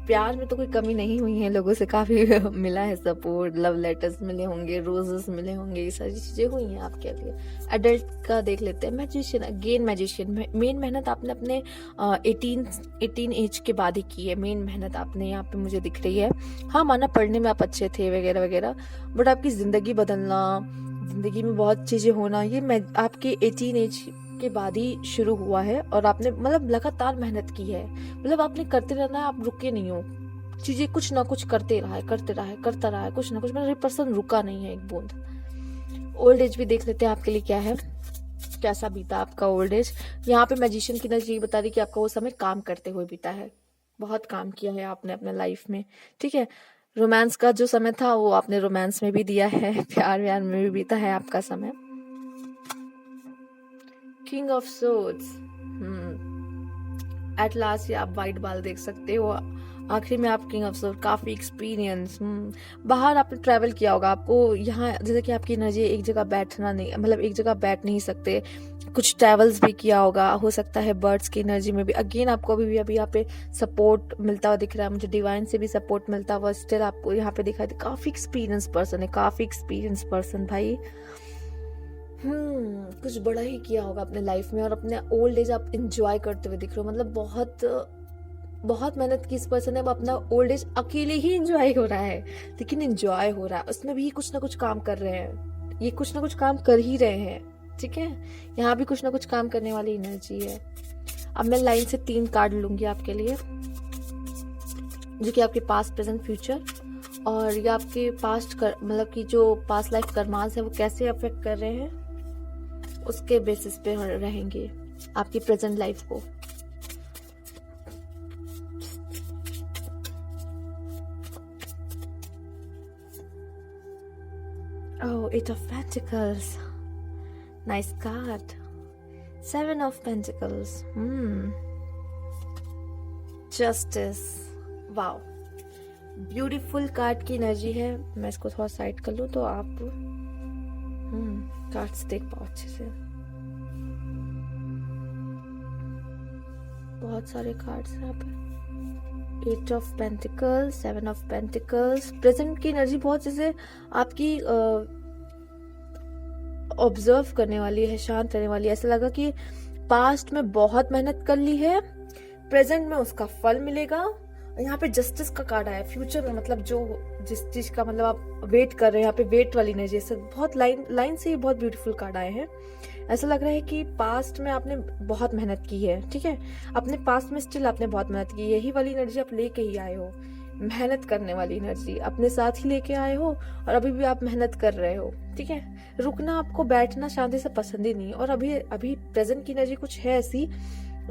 प्यार में तो कोई कमी नहीं हुई है, लोगों से काफी मिला है सपोर्ट, लव लेटर्स मिले होंगे, रोजेस मिले होंगे, ये सारी चीजें हुई हैं आपके लिए। एडल्ट का देख लेते हैं। Magician, again magician. मेन मेहनत आपने अपने 18 एज के बाद ही की है। मेन मेहनत आपने यहाँ पे मुझे दिख रही है। हाँ, माना पढ़ने में आप अच्छे थे वगैरह वगैरह, बट आपकी जिंदगी बदलना, जिंदगी में बहुत चीजें होना, ये आपके 18 एज के बाद ही शुरू हुआ है। और आपने मतलब लगातार मेहनत की है, मतलब आपने करते रहना है, आप रुके नहीं हो। चीजें कुछ ना कुछ करता रहा है, कुछ ना कुछ, मतलब 1% रुका नहीं है एक बूंद। ओल्ड एज भी देख लेते हैं आपके लिए क्या है, कैसा बीता आपका ओल्ड एज। यहाँ पे मैजिशियन की नजर ये बता रही कि आपका वो समय काम करते हुए बीता है, बहुत काम किया है आपने अपने लाइफ में, ठीक है। रोमांस का जो समय था वो आपने रोमांस में भी दिया है, प्यार व्यार में भी बीता है आपका समय। King of swords, at last ये आप वाइट बाल देख सकते हो। आखिरी में आप किंग ऑफ सोर्ड, काफी एक्सपीरियंस। बाहर आपने ट्रैवल किया होगा, आपको यहाँ जैसे कि आपकी एनर्जी एक जगह बैठना नहीं, मतलब एक जगह बैठ नहीं सकते, कुछ ट्रैवल्स भी किया होगा, हो सकता है बर्ड्स की एनर्जी में भी। अगेन आपको अभी भी अभी यहाँ पे सपोर्ट मिलता हुआ दिख रहा है, मुझे डिवाइन से भी सपोर्ट मिलता हुआ स्टिल आपको यहाँ पे दिखाई दे। काफी एक्सपीरियंस पर्सन है, काफी एक्सपीरियंस पर्सन भाई। कुछ बड़ा ही किया होगा अपने लाइफ में, और अपने ओल्ड एज आप एंजॉय करते हुए दिख रहे हो। मतलब बहुत बहुत मेहनत की इस पर्सन है, वो अपना ओल्ड एज अकेले ही एंजॉय हो रहा है, लेकिन एंजॉय हो रहा है, उसमें भी कुछ ना कुछ काम कर रहे हैं, ये कुछ ना कुछ काम कर ही रहे हैं, ठीक है। यहाँ भी कुछ ना कुछ काम करने वाली एनर्जी है। अब मैं लाइन से 3 कार्ड लूंगी आपके लिए, जो कि आपके पास्ट, प्रेजेंट, फ्यूचर, और ये आपके पास्ट मतलब कि जो पास्ट लाइफ कर्मास है वो कैसे अफेक्ट कर रहे हैं, उसके बेसिस पे रहेंगे आपकी प्रेजेंट लाइफ को। Oh, 8 of Pentacles. Nice card. 7 of Pentacles. Justice. Wow. Beautiful card की एनर्जी है। मैं इसको थोड़ा साइड कर लूं तो आप कार्ड्स देख पाओ अच्छे से। बहुत सारे कार्ड्स हैं यहाँ पे। 8 of pentacles, 7 of pentacles. Present की एनर्जी बहुत जैसे आपकी ऑब्जर्व करने वाली है, शांत रहने वाली है। ऐसा लगा कि पास्ट में बहुत मेहनत कर ली है, प्रेजेंट में उसका फल मिलेगा। यहाँ पे जस्टिस का कार्ड आया, फ्यूचर में मतलब जो जिस चीज का मतलब आप वेट कर रहे हैं, यहाँ पे वेट वाली एनर्जी से बहुत लाइन से ये बहुत ब्यूटीफुल कार्ड आए हैं। ऐसा लग रहा है कि पास्ट में आपने बहुत मेहनत की है, ठीक है। अपने पास्ट में स्टिल आपने बहुत मेहनत की, यही वाली एनर्जी आप लेके ही आए हो, मेहनत करने वाली एनर्जी अपने साथ ही लेके आए हो, और अभी भी आप मेहनत कर रहे हो, ठीक है। रुकना, आपको बैठना शांति से पसंद ही नहीं, और अभी प्रेजेंट की एनर्जी कुछ है ऐसी,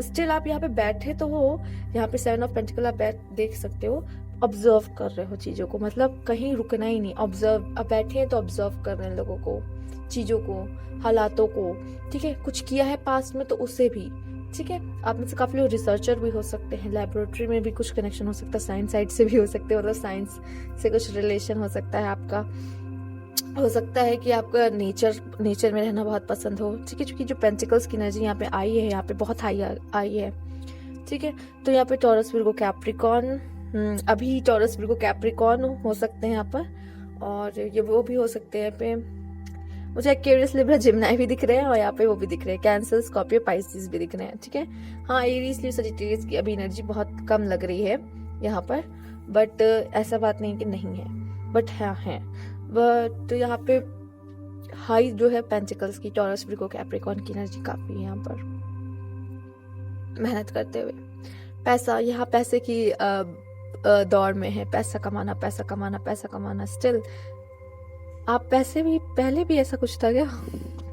स्टिल आप यहाँ पे बैठे तो हो। यहाँ पे 7 ऑफ पेंटिकल आप देख सकते हो, ऑब्जर्व कर रहे हो चीजों को, मतलब कहीं रुकना ही नहीं, ऑब्जर्व। अब बैठे हैं तो ऑब्जर्व कर रहे हैं लोगों को, चीजों को, हालातों को, ठीक है। कुछ किया है पास्ट में तो उसे भी, ठीक है। आप में से काफी लोग रिसर्चर भी हो सकते हैं, लेबोरेटरी में भी कुछ कनेक्शन हो सकता है, साइंस साइड से भी हो सकते हैं, मतलब साइंस से कुछ रिलेशन हो सकता है आपका। हो सकता है कि आपका नेचर में रहना बहुत पसंद हो, ठीक है। क्योंकि जो पेंटिकल्स की एनर्जी यहाँ पे आई है, यहाँ पे बहुत हाई आई है, ठीक है। तो यहाँ पे टॉरस, विर्गो, कैप्रिकॉर्न, अभी टॉरस, विर्गो, कैप्रिकॉर्न हो सकते हैं यहाँ पर, और ये वो भी हो सकते हैं पे मुझे एक्वेरियस, लिब्रा, जिम्नाई भी दिख रहे हैं और यहाँ पे वो भी दिख रहे हैं, कैंसर, स्कॉर्पियो, पाइसेस भी दिख रहे हैं, ठीक है। हाँ, एरीज, लीव, सजिटेरियस की अभी एनर्जी बहुत कम लग रही है यहाँ पर, बट ऐसा बात नहीं कि नहीं है, बट हाँ है। बट यहाँ पे हाई जो है पेंटिकल्स की, टॉरस, विर्गो, कैप्रिकॉर्न की एनर्जी काफी है यहाँ पर मेहनत करते हुए। पैसा, यहाँ पैसे की दौड़ में है, पैसा कमाना, पैसा कमाना, पैसा कमाना। स्टिल आप पैसे भी, पहले भी ऐसा कुछ था क्या?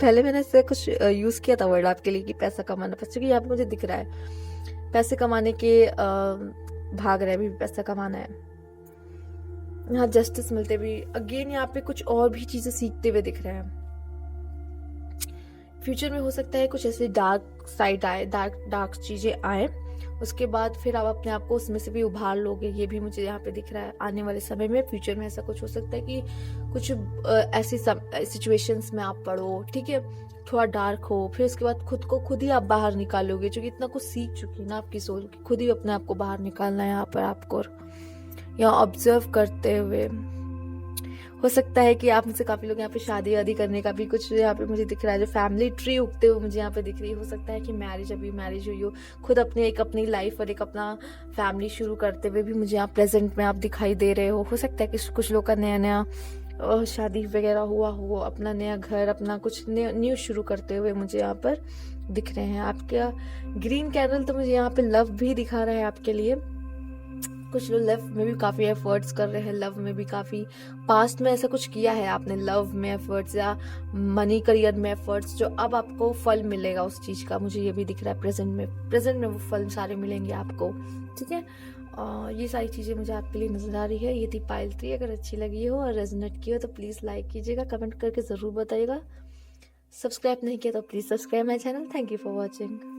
पहले मैंने ऐसे कुछ यूज किया था वर्ड आपके लिए कि पैसा कमाना, क्योंकि यहाँ पे मुझे दिख रहा है पैसे कमाने के भाग रहे, भी पैसा कमाना है। यहाँ जस्टिस मिलते भी, अगेन यहाँ पे कुछ और भी चीजें सीखते हुए दिख रहे हैं। फ्यूचर में हो सकता है कुछ ऐसे डार्क साइड आए, डार्क चीजें आए, उसके बाद फिर आप अपने आप को उसमें से भी उभार लोगे, ये भी मुझे यहाँ पे दिख रहा है। आने वाले समय में फ्यूचर में ऐसा कुछ हो सकता है कि कुछ ऐसी सिचुएशंस में आप पढ़ो, ठीक है, थोड़ा डार्क हो, फिर उसके बाद खुद को खुद ही आप बाहर निकालोगे, क्योंकि इतना कुछ सीख चुकी है ना आपकी सोल की, खुद ही अपने आप को बाहर निकालना है यहाँ पर आपको। यहाँ ऑब्जर्व करते हुए हो सकता है कि आप मुझसे काफी लोग यहाँ पे शादी वादी करने का भी कुछ यहाँ पे मुझे दिख रहा है, जो फैमिली ट्री उगते हुए मुझे यहाँ पे दिख रही है। हो सकता है कि मैरिज हुई हो, खुद अपनी लाइफ और एक अपना फैमिली शुरू करते हुए भी मुझे यहाँ प्रेजेंट में आप दिखाई दे रहे हो सकता है कि कुछ लोग का नया शादी वगैरह हुआ हो, अपना नया घर, अपना कुछ न्यू शुरू करते हुए मुझे यहाँ पर दिख रहे हैं। आपका ग्रीन कैंडल तो मुझे यहाँ पे लव भी दिखा रहा है आपके लिए। कुछ लोग लव में भी काफी एफर्ट्स कर रहे हैं, लव में भी काफी पास्ट में ऐसा कुछ किया है आपने, लव में एफर्ट्स या मनी करियर में एफर्ट्स, जो अब आपको फल मिलेगा उस चीज का, मुझे ये भी दिख रहा है। प्रेजेंट में वो फल सारे मिलेंगे आपको, ठीक है। ये सारी चीजें मुझे आपके लिए नजर आ रही है। ये थी पाइल 3। अगर अच्छी लगी हो और रेजोनेट की हो तो प्लीज लाइक कीजिएगा, कमेंट करके जरूर बताइएगा। सब्सक्राइब नहीं किया तो please subscribe my channel. Thank you for watching.